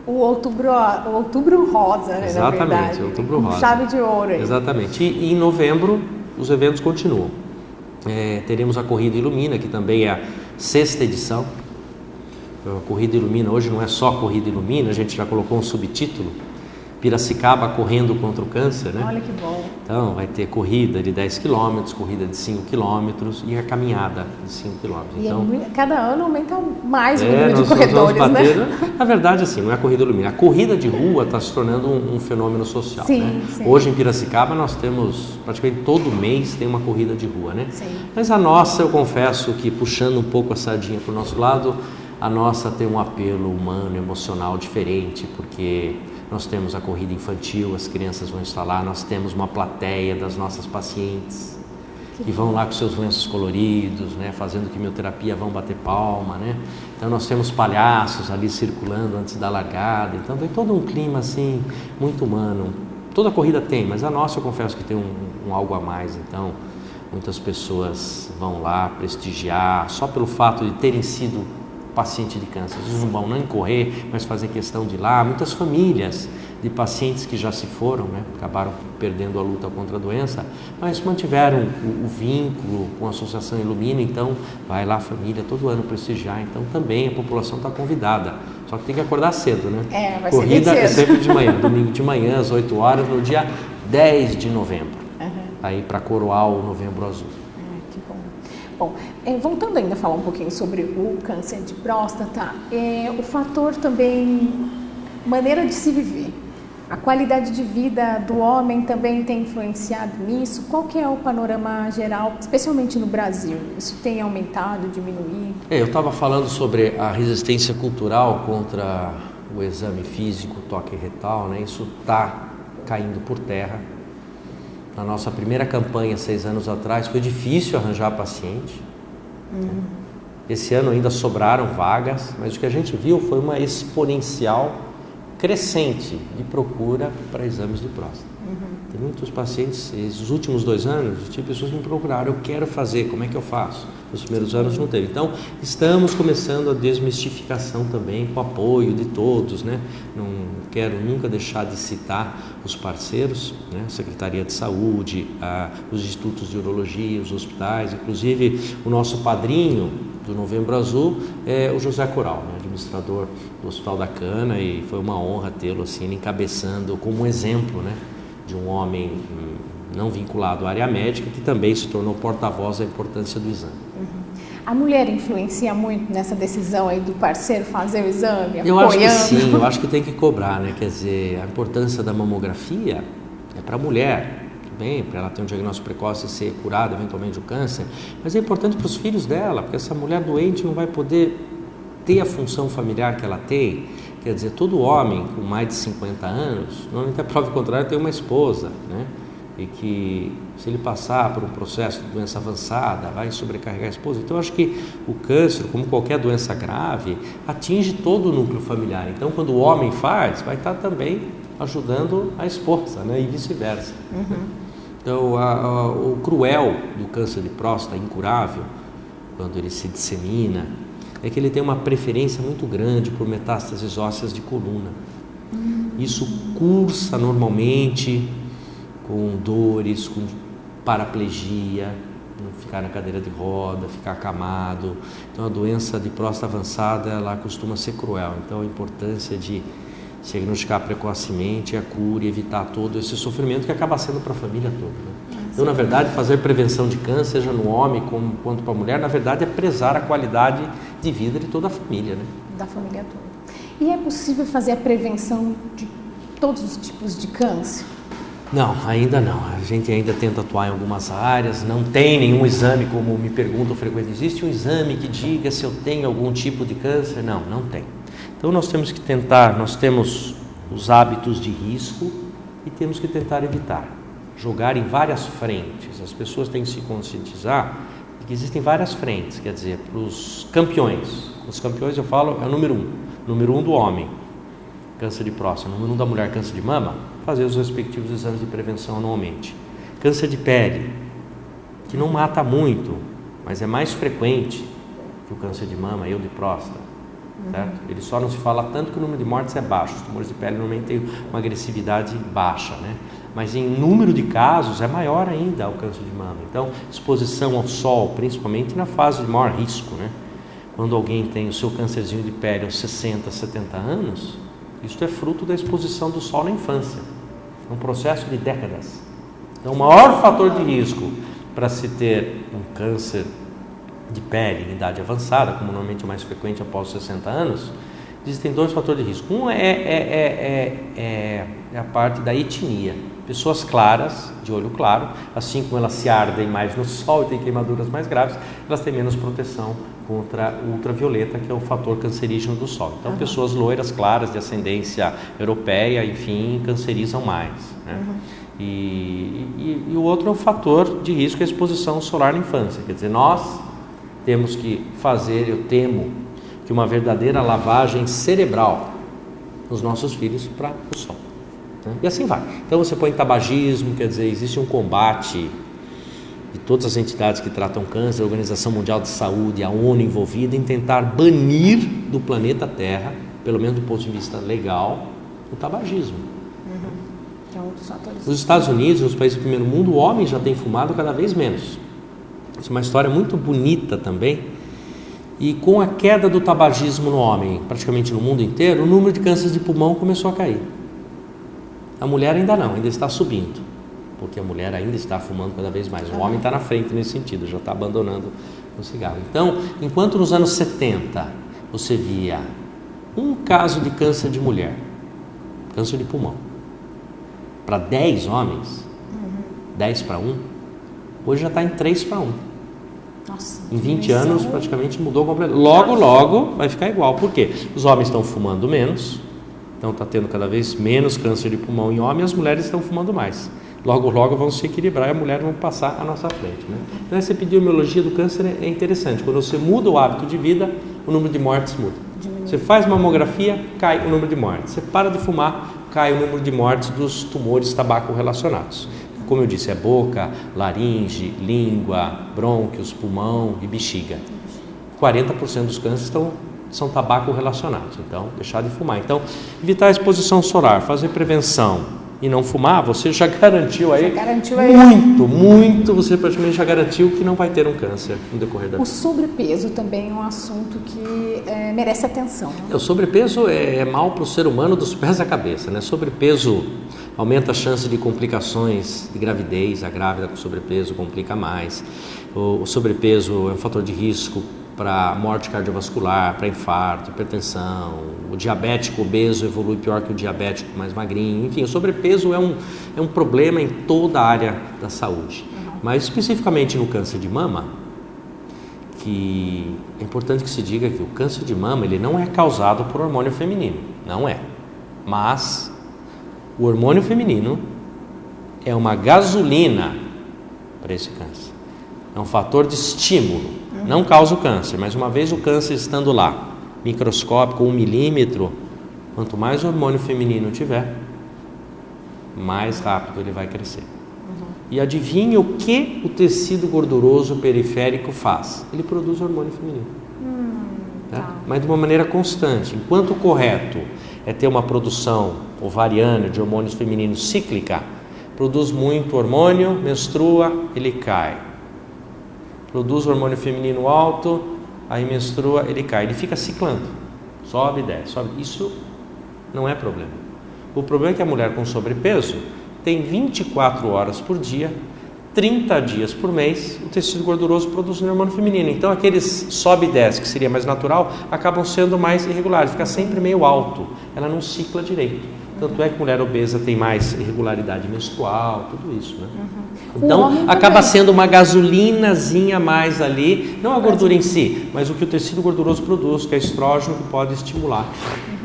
o outubro rosa, né? Exatamente, na verdade. outubro rosa. Chave de ouro aí. Exatamente. E em novembro os eventos continuam. Teremos a Corrida Ilumina, que também é a 6ª edição. A Corrida Ilumina hoje não é só Corrida Ilumina, a gente já colocou um subtítulo: Piracicaba correndo contra o câncer, né? Olha que bom. Então vai ter corrida de 10 km, corrida de 5 km e a caminhada de 5 km. Então, cada ano aumenta mais o número de corredores, bater, né? Na verdade, assim, não é a corrida Ilumina. A corrida de rua está se tornando um fenômeno social, sim, né? Sim. Hoje em Piracicaba nós temos, praticamente todo mês tem uma corrida de rua, né? Sim. Mas a nossa, eu confesso que, puxando um pouco a sardinha para o nosso lado, a nossa tem um apelo humano, emocional diferente, porque nós temos a corrida infantil, as crianças vão estar lá, nós temos uma plateia das nossas pacientes. que vão lá com seus lenços coloridos, né, fazendo quimioterapia, vão bater palma, né? Então nós temos palhaços ali circulando antes da largada, então tem todo um clima assim muito humano. Toda corrida tem, mas a nossa eu confesso que tem um algo a mais, então muitas pessoas vão lá prestigiar só pelo fato de terem sido paciente de câncer. Eles não vão nem correr, mas fazem questão de ir lá. Muitas famílias de pacientes que já se foram, né, acabaram perdendo a luta contra a doença, mas mantiveram o vínculo com a Associação Ilumina, então vai lá a família todo ano prestigiar, então também a população está convidada. Só que tem que acordar cedo, né? Vai Corrida ser bem é cedo. sempre de manhã, domingo de manhã, às 8 horas, no dia 10 de novembro. Aí para coroar o Novembro Azul. Que bom. Bom, voltando ainda a falar um pouquinho sobre o câncer de próstata, o fator também, maneira de se viver. A qualidade de vida do homem também tem influenciado nisso? Qual que é o panorama geral, especialmente no Brasil? Isso tem aumentado, diminuído? Eu estava falando sobre a resistência cultural contra o exame físico, toque retal, né? Isso está caindo por terra. Na nossa primeira campanha, 6 anos atrás, foi difícil arranjar paciente. Esse ano ainda sobraram vagas, mas o que a gente viu foi uma exponencial crescente de procura para exames de próstata. Tem muitos pacientes, esses últimos 2 anos, tive pessoas que me procuraram, eu quero fazer, como é que eu faço? Nos primeiros anos não teve. Então, estamos começando a desmistificação também, com o apoio de todos, né? Não quero nunca deixar de citar os parceiros, né? A Secretaria de Saúde, os institutos de urologia, os hospitais, inclusive o nosso padrinho do Novembro Azul é o José Coral, né? Administrador do Hospital da Cana, e foi uma honra tê-lo assim, ele encabeçando como um exemplo, né? De um homem não vinculado à área médica, que também se tornou porta-voz da importância do exame. A mulher influencia muito nessa decisão aí do parceiro fazer o exame? Eu acho que sim, eu acho que tem que cobrar, né? Quer dizer, a importância da mamografia é para a mulher, bem, para ela ter um diagnóstico precoce e ser curada eventualmente do câncer, mas é importante para os filhos dela, porque essa mulher doente não vai poder ter a função familiar que ela tem. Quer dizer, todo homem com mais de 50 anos, normalmente a prova contrária tem uma esposa, né? E que se ele passar por um processo de doença avançada, vai sobrecarregar a esposa. Então eu acho que o câncer, como qualquer doença grave, atinge todo o núcleo familiar. Então quando o homem faz, vai estar também ajudando a esposa, né? E vice-versa. Então o cruel do câncer de próstata incurável, quando ele se dissemina, é que ele tem uma preferência muito grande por metástases ósseas de coluna. Isso cursa normalmente com dores, com paraplegia, ficar na cadeira de roda, ficar acamado. Então a doença de próstata avançada, ela costuma ser cruel. Então a importância de se diagnosticar precocemente, a cura e evitar todo esse sofrimento que acaba sendo para a família toda, né? Então, na verdade, fazer prevenção de câncer, seja no homem quanto para a mulher, na verdade é prezar a qualidade de vida de toda a família, né? Da família toda. E é possível fazer a prevenção de todos os tipos de câncer? Não, ainda não. A gente ainda tenta atuar em algumas áreas, não tem nenhum exame, como me perguntam frequentemente. Existe um exame que diga se eu tenho algum tipo de câncer? Não, não tem. Então nós temos que tentar, nós temos os hábitos de risco e temos que tentar evitar. Jogar em várias frentes. As pessoas têm que se conscientizar de que existem várias frentes, quer dizer, para os campeões. Os campeões eu falo é o número 1. Número 1 do homem, câncer de próstata. Número 1 da mulher, câncer de mama, fazer os respectivos exames de prevenção anualmente. Câncer de pele, que não mata muito, mas é mais frequente que o câncer de mama e o de próstata. Certo? Ele só não se fala tanto que o número de mortes é baixo. Os tumores de pele normalmente têm uma agressividade baixa, né? Mas em número de casos é maior ainda o câncer de mama. Então, exposição ao sol, principalmente na fase de maior risco, né? Quando alguém tem o seu câncerzinho de pele aos 60, 70 anos, isso é fruto da exposição do sol na infância. É um processo de décadas. Então, o maior fator de risco para se ter um câncer de pele em idade avançada, como normalmente é o mais frequente após os 60 anos, existem 2 fatores de risco. Um é a parte da etnia. Pessoas claras, de olho claro, assim como elas se ardem mais no sol e têm queimaduras mais graves, elas têm menos proteção contra o ultravioleta, que é o fator cancerígeno do sol. Então, pessoas loiras, claras, de ascendência europeia, enfim, cancerizam mais, né? E o outro é o fator de risco, a exposição solar na infância. Quer dizer, nós temos que fazer, eu temo, que uma verdadeira lavagem cerebral nos nossos filhos para o sol. Né? E assim vai. Então você põe tabagismo, quer dizer, existe um combate de todas as entidades que tratam câncer, a Organização Mundial de Saúde, a ONU envolvida em tentar banir do planeta Terra, pelo menos do ponto de vista legal, o tabagismo. Nos Estados Unidos, nos países do primeiro mundo, o homem já tem fumado cada vez menos. Isso é uma história muito bonita também. E com a queda do tabagismo no homem, praticamente no mundo inteiro, o número de cânceres de pulmão começou a cair. A mulher ainda não, ainda está subindo, porque a mulher ainda está fumando cada vez mais. O homem está na frente nesse sentido, já está abandonando o cigarro. Então, enquanto nos anos 70 você via um caso de câncer de mulher, câncer de pulmão, para 10 homens, 10 para 1, hoje já está em 3 para 1. Nossa, em 20 anos praticamente mudou completamente. Logo vai ficar igual. Por quê? Os homens estão fumando menos, então está tendo cada vez menos câncer de pulmão em homens, e as mulheres estão fumando mais. Logo vão se equilibrar e a mulher vai passar à nossa frente. Né? Então essa epidemiologia do câncer é interessante. Quando você muda o hábito de vida, o número de mortes muda. Você faz mamografia, cai o número de mortes. Você para de fumar, cai o número de mortes dos tumores tabaco relacionados. Como eu disse, é boca, laringe, língua, brônquios, pulmão e bexiga. 40% dos cânceres são tabaco relacionados. Então, deixar de fumar. Então, evitar a exposição solar, fazer prevenção e não fumar, você já garantiu aí muito, você praticamente já garantiu que não vai ter um câncer no decorrer da vida. O sobrepeso também é um assunto que merece atenção. Né? O sobrepeso é mal para o ser humano dos pés à cabeça, né? Sobrepeso aumenta a chance de complicações de gravidez, a grávida com sobrepeso complica mais. O sobrepeso é um fator de risco para morte cardiovascular, para infarto, hipertensão. O diabético obeso evolui pior que o diabético mais magrinho. Enfim, o sobrepeso é um problema em toda a área da saúde. Mas especificamente no câncer de mama, que é importante que se diga que o câncer de mama ele não é causado por hormônio feminino, não é. Mas o hormônio feminino é uma gasolina para esse câncer. É um fator de estímulo. Não causa o câncer, mas uma vez o câncer estando lá, microscópico, 1 milímetro, quanto mais hormônio feminino tiver, mais rápido ele vai crescer. E adivinha o que o tecido gorduroso periférico faz? Ele produz hormônio feminino. Mas de uma maneira constante. Enquanto o correto é ter uma produção ovariana de hormônios femininos cíclica, produz muito hormônio, menstrua, ele cai. Produz hormônio feminino alto, aí menstrua, ele cai. Ele fica ciclando, sobe e desce, sobe. Isso não é problema. O problema é que a mulher com sobrepeso tem 24 horas por dia, 30 dias por mês, o tecido gorduroso produzindo hormônio feminino. Então aqueles sobe e desce, que seria mais natural, acabam sendo mais irregulares, fica sempre meio alto, ela não cicla direito. Tanto é que mulher obesa tem mais irregularidade menstrual, tudo isso, né? Então acaba sendo uma gasolinazinha a mais ali, não a gordura em si, mas o que o tecido gorduroso produz, que é estrógeno, que pode estimular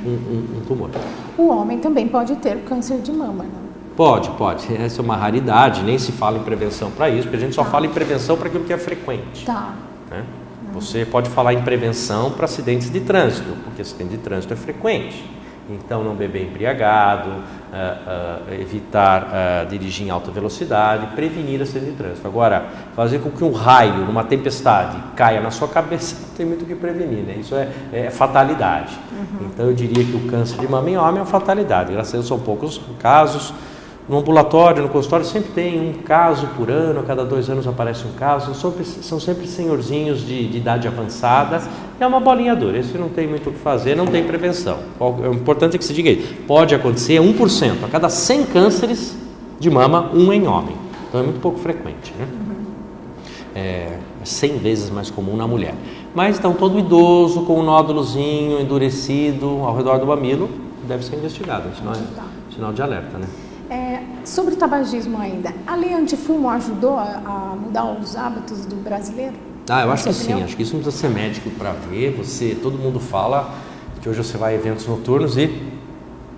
um tumor. O homem também pode ter câncer de mama, não? Pode. Essa é uma raridade, nem se fala em prevenção para isso, porque a gente só fala em prevenção para aquilo que é frequente. Né? Você pode falar em prevenção para acidentes de trânsito, porque acidente de trânsito é frequente. Então, não beber embriagado, evitar dirigir em alta velocidade, prevenir acidente de trânsito. Agora, fazer com que um raio, numa tempestade, caia na sua cabeça, não tem muito o que prevenir, né? Isso é fatalidade. Então, eu diria que o câncer de mama em homem é uma fatalidade. Graças a Deus, são poucos casos. No ambulatório, no consultório, sempre tem um caso por ano, a cada 2 anos aparece um caso. São sempre senhorzinhos de idade avançada. É uma bolinha dura, esse não tem muito o que fazer, não tem prevenção. O importante é que se diga isso. Pode acontecer 1%, a cada 100 cânceres de mama, 1 em homem. Então é muito pouco frequente, né? É 100 vezes mais comum na mulher. Mas então todo idoso com um nódulozinho endurecido ao redor do mamilo deve ser investigado, sinal de alerta, né? Sobre o tabagismo ainda, a lei antifumo ajudou a mudar os hábitos do brasileiro? Eu acho que sim, acho que isso não precisa ser médico para ver. Todo mundo fala que hoje você vai a eventos noturnos e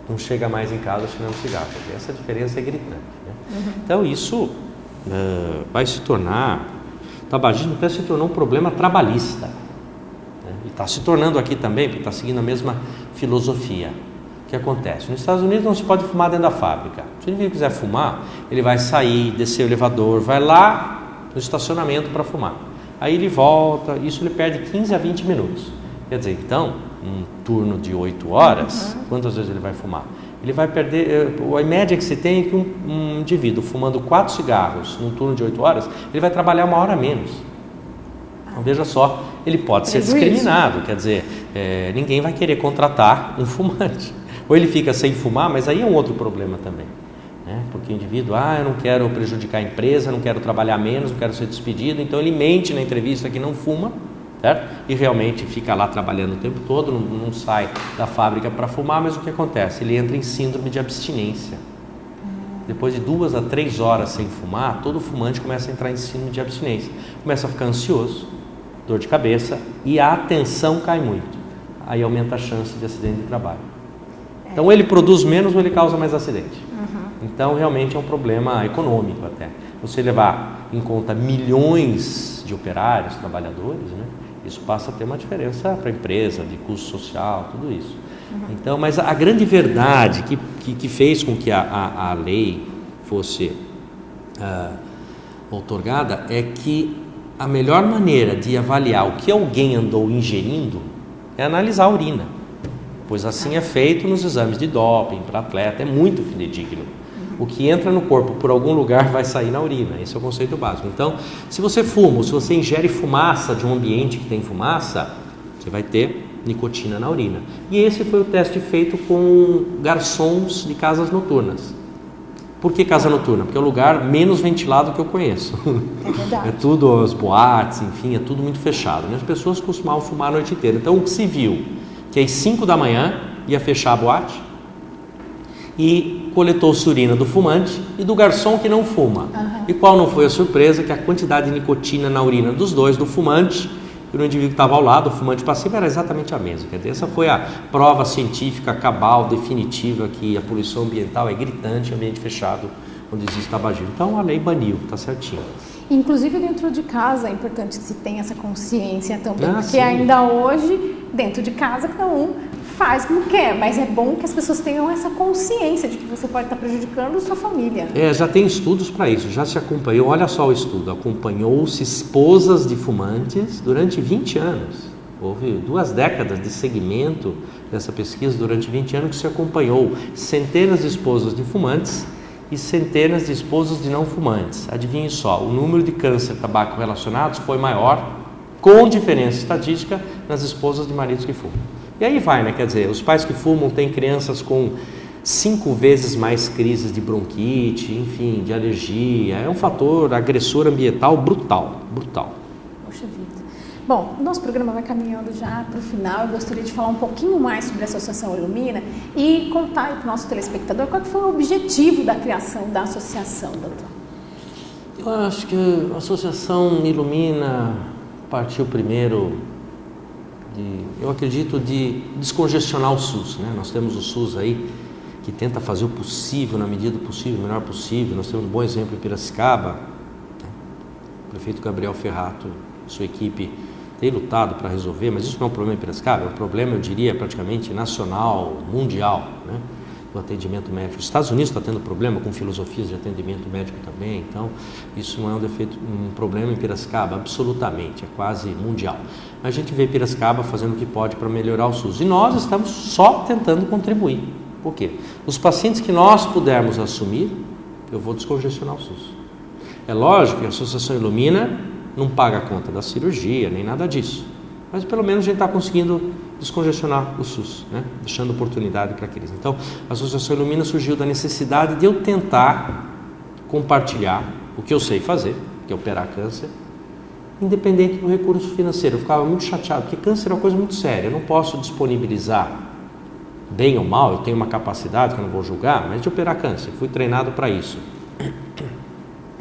não chega mais em casa cheirando cigarro. Essa diferença é gritante, né? Então isso vai se tornar, o tabagismo até se tornou um problema trabalhista, né? E está se tornando aqui também, porque está seguindo a mesma filosofia. O que acontece? Nos Estados Unidos não se pode fumar dentro da fábrica. Se ele quiser fumar, ele vai sair, descer o elevador, vai lá no estacionamento para fumar. Aí ele volta, isso ele perde 15 a 20 minutos. Quer dizer, então, um turno de 8 horas, quantas vezes ele vai fumar? Ele vai perder, a média que se tem é que um indivíduo fumando 4 cigarros num turno de 8 horas, ele vai trabalhar 1 hora menos. Então veja só, ele pode ser discriminado, quer dizer, ninguém vai querer contratar um fumante. Ou ele fica sem fumar, mas aí é um outro problema também, né? Porque o indivíduo, eu não quero prejudicar a empresa, não quero trabalhar menos, não quero ser despedido, então ele mente na entrevista que não fuma, certo? E realmente fica lá trabalhando o tempo todo, não sai da fábrica para fumar, mas o que acontece? Ele entra em síndrome de abstinência. Depois de 2 a 3 horas sem fumar, todo fumante começa a entrar em síndrome de abstinência. Começa a ficar ansioso, dor de cabeça e a atenção cai muito. Aí aumenta a chance de acidente de trabalho. Então, ele produz menos ou ele causa mais acidente. Então, realmente é um problema econômico até. Você levar em conta milhões de operários, trabalhadores, né? Isso passa a ter uma diferença para a empresa, de custo social, tudo isso. Então, mas a grande verdade que fez com que a lei fosse outorgada é que a melhor maneira de avaliar o que alguém andou ingerindo é analisar a urina. Pois assim é feito nos exames de doping para atleta, é muito fidedigno. O que entra no corpo por algum lugar vai sair na urina, esse é o conceito básico. Então, se você fuma, se você ingere fumaça de um ambiente que tem fumaça, você vai ter nicotina na urina. E esse foi o teste feito com garçons de casas noturnas. Por que casa noturna? Porque é o lugar menos ventilado que eu conheço. É verdade. É tudo, as boates, enfim, é tudo muito fechado. As pessoas costumavam fumar a noite inteira. Então, o que se viu? Que às 5 da manhã ia fechar a boate e coletou-se urina do fumante e do garçom que não fuma. E qual não foi a surpresa? Que a quantidade de nicotina na urina dos dois, do fumante e do indivíduo que estava ao lado, o fumante passivo, era exatamente a mesma. Quer dizer, essa foi a prova científica cabal, definitiva, que a poluição ambiental é gritante em ambiente fechado, onde existe tabagismo. Então a lei baniu, está certinho. Inclusive dentro de casa é importante que se tenha essa consciência também, porque sim. ainda hoje, dentro de casa, cada um faz como quer, mas é bom que as pessoas tenham essa consciência de que você pode estar prejudicando a sua família. Já tem estudos para isso, já se acompanhou, olha só o estudo, acompanhou-se esposas de fumantes durante 20 anos. Houve 2 décadas de segmento dessa pesquisa durante 20 anos que se acompanhou centenas de esposas de fumantes e centenas de esposas de não fumantes. Adivinhe só, o número de câncer tabaco relacionados foi maior, com diferença estatística, nas esposas de maridos que fumam. E aí vai, né? Quer dizer, os pais que fumam têm crianças com 5 vezes mais crises de bronquite, enfim, de alergia. É um fator agressor ambiental brutal. Poxa vida. Bom, nosso programa vai caminhando já para o final. Eu gostaria de falar um pouquinho mais sobre a Associação Ilumina e contar para o nosso telespectador qual que foi o objetivo da criação da associação, doutor. Eu acho que a Associação Ilumina partiu primeiro, eu acredito, de descongestionar o SUS, né? Nós temos o SUS aí que tenta fazer o possível, na medida do possível, o melhor possível. Nós temos um bom exemplo em Piracicaba, né? O prefeito Gabriel Ferrato e sua equipe têm lutado para resolver, mas isso não é um problema em Piracicaba, é um problema, eu diria, praticamente nacional, mundial, né? Do atendimento médico. Os Estados Unidos está tendo problema com filosofias de atendimento médico também, então isso não é um problema em Piracicaba, absolutamente, é quase mundial. A gente vê Piracicaba fazendo o que pode para melhorar o SUS e nós estamos só tentando contribuir. Por quê? Os pacientes que nós pudermos assumir, eu vou descongestionar o SUS. É lógico que a Associação Ilumina não paga a conta da cirurgia, nem nada disso, mas pelo menos a gente está conseguindo descongestionar o SUS, né? Deixando oportunidade para aqueles. Então, a Associação Ilumina surgiu da necessidade de eu tentar compartilhar o que eu sei fazer, que é operar câncer, independente do recurso financeiro. Eu ficava muito chateado, porque câncer é uma coisa muito séria. Eu não posso disponibilizar, bem ou mal, eu tenho uma capacidade que eu não vou julgar, mas de operar câncer. Fui treinado para isso.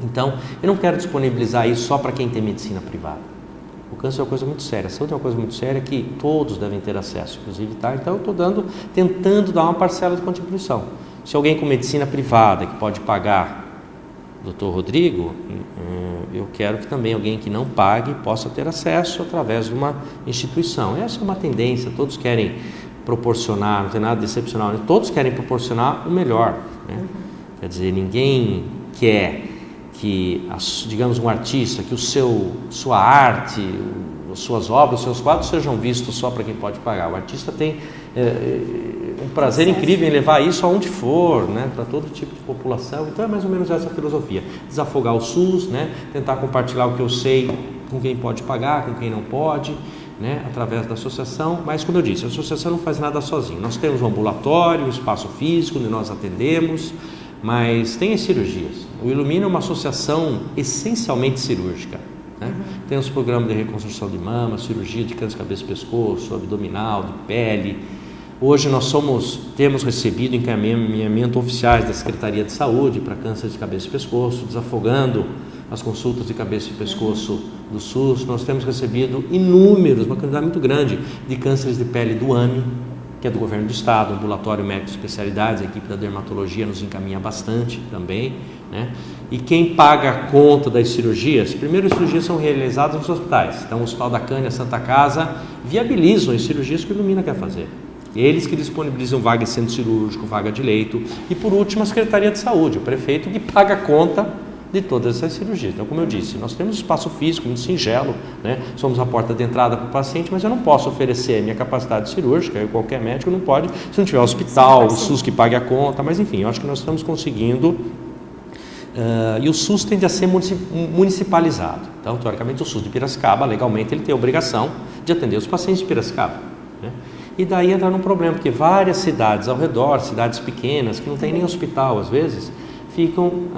Então, eu não quero disponibilizar isso só para quem tem medicina privada. O câncer é uma coisa muito séria, a saúde é uma coisa muito séria que todos devem ter acesso, inclusive, tá? Então eu estou tentando dar uma parcela de contribuição. Se alguém com medicina privada que pode pagar, Dr. Rodrigo, eu quero que também alguém que não pague possa ter acesso através de uma instituição. Essa é uma tendência, todos querem proporcionar, não tem nada de excepcional, todos querem proporcionar o melhor, né? Quer dizer, ninguém quer que, digamos, um artista, que sua arte, as suas obras, os seus quadros sejam vistos só para quem pode pagar. O artista tem um prazer incrível em levar isso aonde for, né, para todo tipo de população. Então é mais ou menos essa filosofia, desafogar o SUS, né, tentar compartilhar o que eu sei com quem pode pagar, com quem não pode, né, através da associação. Mas, como eu disse, a associação não faz nada sozinha. Nós temos um ambulatório, um espaço físico onde nós atendemos, mas tem as cirurgias. O Ilumina é uma associação essencialmente cirúrgica, né? Temos programa de reconstrução de mama, cirurgia de câncer de cabeça e pescoço, abdominal, de pele. Hoje nós temos recebido encaminhamento oficiais da Secretaria de Saúde para câncer de cabeça e pescoço, desafogando as consultas de cabeça e pescoço do SUS. Nós temos recebido uma quantidade muito grande de cânceres de pele do AME, que é do governo do estado, o ambulatório médico de especialidades, a equipe da dermatologia nos encaminha bastante também, né? E quem paga a conta das cirurgias, primeiro as cirurgias são realizadas nos hospitais, então o Hospital da Cânia, Santa Casa, viabilizam as cirurgias que o Ilumina quer fazer. Eles que disponibilizam vaga em centro cirúrgico, vaga de leito, e por último a Secretaria de Saúde, o prefeito que paga a conta de todas essas cirurgias. Então, como eu disse, nós temos espaço físico muito singelo, né? Somos a porta de entrada para o paciente, mas eu não posso oferecer a minha capacidade cirúrgica, e qualquer médico não pode, se não tiver hospital, o SUS que pague a conta, mas enfim, eu acho que nós estamos conseguindo, e o SUS tende a ser municipalizado. Então, teoricamente, o SUS de Piracicaba, legalmente, ele tem a obrigação de atender os pacientes de Piracicaba, né? E daí entra num problema, porque várias cidades ao redor, cidades pequenas, que não tem nem hospital às vezes, ficam,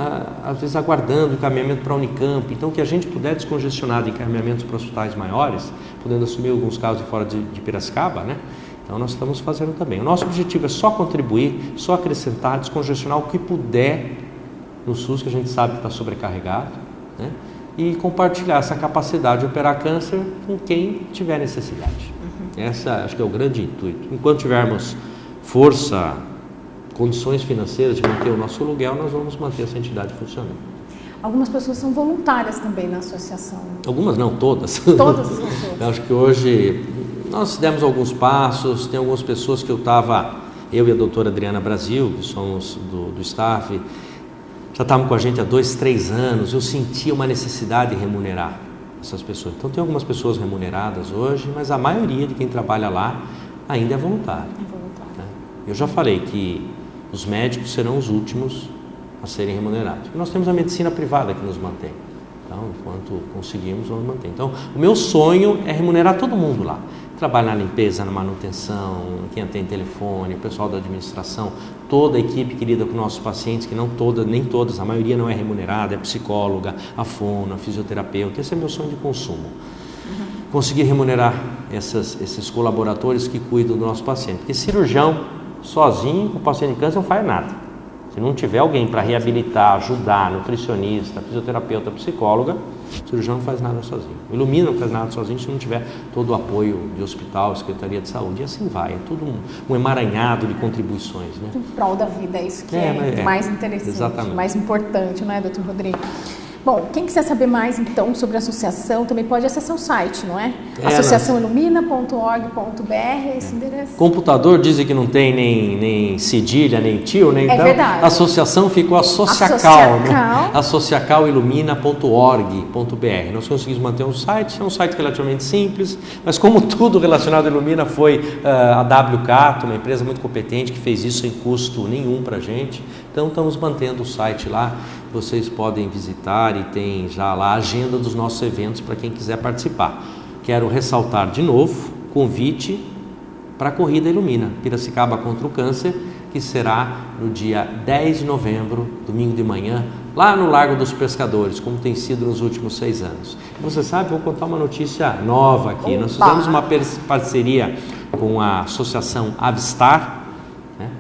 às vezes, aguardando encaminhamento para a Unicamp. Então, que a gente puder descongestionar de encaminhamentos para hospitais maiores, podendo assumir alguns casos de fora de Piracicaba, né? Então, nós estamos fazendo também. O nosso objetivo é só contribuir, só acrescentar, descongestionar o que puder no SUS, que a gente sabe que está sobrecarregado, né? E compartilhar essa capacidade de operar câncer com quem tiver necessidade. Essa, acho que é o grande intuito. Enquanto tivermos força, condições financeiras de manter o nosso aluguel, nós vamos manter essa entidade funcionando. Algumas pessoas são voluntárias também na associação. Algumas não, todas. Todas as pessoas. Eu acho que hoje nós demos alguns passos, tem algumas pessoas que eu e a doutora Adriana Brasil, que somos do staff, já estavam com a gente há 2, 3 anos, eu sentia uma necessidade de remunerar essas pessoas. Então tem algumas pessoas remuneradas hoje, mas a maioria de quem trabalha lá ainda é voluntário. Né? Eu já falei que os médicos serão os últimos a serem remunerados. Nós temos a medicina privada que nos mantém. Então, enquanto conseguimos, vamos manter. Então, o meu sonho é remunerar todo mundo lá. Trabalha na limpeza, na manutenção, quem atende telefone, o pessoal da administração, toda a equipe que lida com nossos pacientes, que nem todas, a maioria não é remunerada, é psicóloga, a fono, a fisioterapeuta. Esse é meu sonho de consumo. Conseguir remunerar esses colaboradores que cuidam do nosso paciente. Porque cirurgião, sozinho, com o paciente de câncer, não faz nada. Se não tiver alguém para reabilitar, ajudar, nutricionista, fisioterapeuta, psicóloga, o cirurgião não faz nada sozinho. O Ilumina não faz nada sozinho se não tiver todo o apoio de hospital, Secretaria de Saúde. E assim vai, é tudo um emaranhado de contribuições. Né? Em prol da vida, é isso que é mais interessante, exatamente. Mais importante, não é, doutor Rodrigo? Bom, quem quiser saber mais, então, sobre a associação, também pode acessar o site, não é? associaçãoilumina.org.br, esse endereço. Computador dizem que não tem nem cedilha, nem tio, né? Então, verdade. A associação ficou Associacal, né? associacalilumina.org.br. Nós conseguimos manter um site, é um site relativamente simples, mas como tudo relacionado à Ilumina foi a WCAT, uma empresa muito competente que fez isso sem custo nenhum para a gente. Então, estamos mantendo o site lá. Vocês podem visitar e tem já lá a agenda dos nossos eventos para quem quiser participar. Quero ressaltar de novo, convite para a Corrida Ilumina, Piracicaba contra o Câncer, que será no dia 10 de novembro, domingo de manhã, lá no Largo dos Pescadores, como tem sido nos últimos 6 anos. Você sabe, vou contar uma notícia nova aqui. Opa. Nós fizemos uma parceria com a Associação Avistar, né?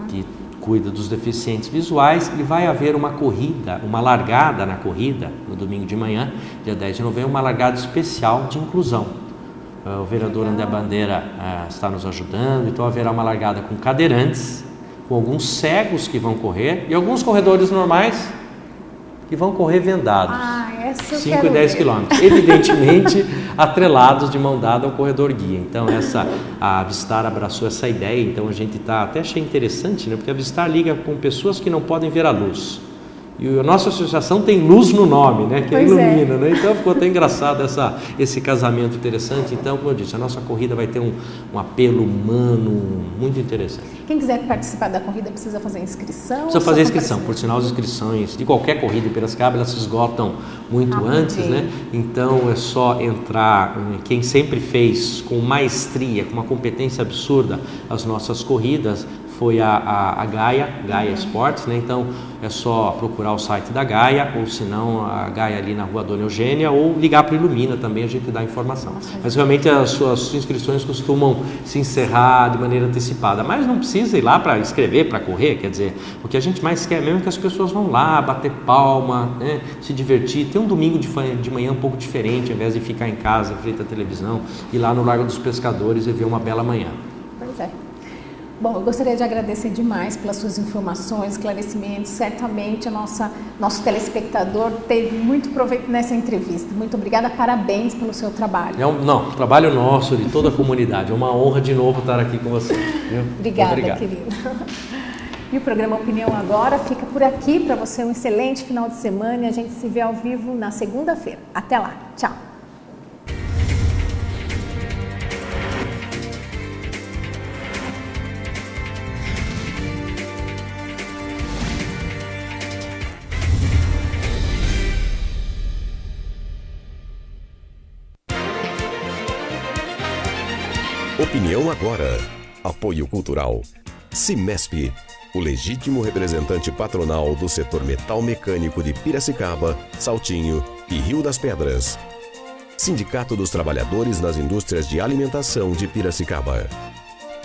Que cuida dos deficientes visuais, e vai haver uma corrida, uma largada na corrida, no domingo de manhã, dia 10 de novembro, uma largada especial de inclusão. O vereador André Bandeira está nos ajudando, então haverá uma largada com cadeirantes, com alguns cegos que vão correr e alguns corredores normais que vão correr vendados. 5 e 10 quilômetros, evidentemente atrelados de mão dada ao corredor guia. Então a Avistar abraçou essa ideia, então a gente até achei interessante, né? Porque a Avistar liga com pessoas que não podem ver a luz. E a nossa associação tem luz no nome, né? Que ilumina, né? Então ficou até engraçado esse casamento interessante. Então, como eu disse, a nossa corrida vai ter um apelo humano muito interessante. Quem quiser participar da corrida precisa fazer inscrição? Precisa fazer inscrição. Por sinal, as inscrições de qualquer corrida em Piracicaba, elas se esgotam muito antes, né? Então é só entrar. Quem sempre fez com maestria, com uma competência absurda as nossas corridas, foi a Gaia Esportes, né? Então é só procurar o site da Gaia, ou se não a Gaia ali na rua Dona Eugênia, ou ligar para o Ilumina também, a gente dá informação. Mas realmente as suas inscrições costumam se encerrar de maneira antecipada, mas não precisa ir lá para escrever, para correr, quer dizer, o que a gente mais quer mesmo é que as pessoas vão lá, bater palma, né? Se divertir, ter um domingo de manhã um pouco diferente, ao invés de ficar em casa, em frente à televisão, ir lá no Largo dos Pescadores e ver uma bela manhã. Pois é. Bom, eu gostaria de agradecer demais pelas suas informações, esclarecimentos. Certamente nosso telespectador teve muito proveito nessa entrevista. Muito obrigada, parabéns pelo seu trabalho. Trabalho nosso, de toda a comunidade. É uma honra de novo estar aqui com você. Viu? Obrigada, querida. E o programa Opinião Agora fica por aqui. Para você um excelente final de semana e a gente se vê ao vivo na segunda-feira. Até lá. Tchau. Opinião Agora. Apoio Cultural. Cimesp, o legítimo representante patronal do setor metal mecânico de Piracicaba, Saltinho e Rio das Pedras. Sindicato dos Trabalhadores nas Indústrias de Alimentação de Piracicaba.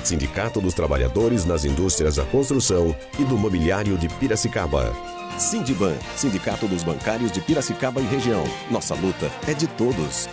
Sindicato dos Trabalhadores nas Indústrias da Construção e do Mobiliário de Piracicaba. Sindiban, Sindicato dos Bancários de Piracicaba e Região. Nossa luta é de todos.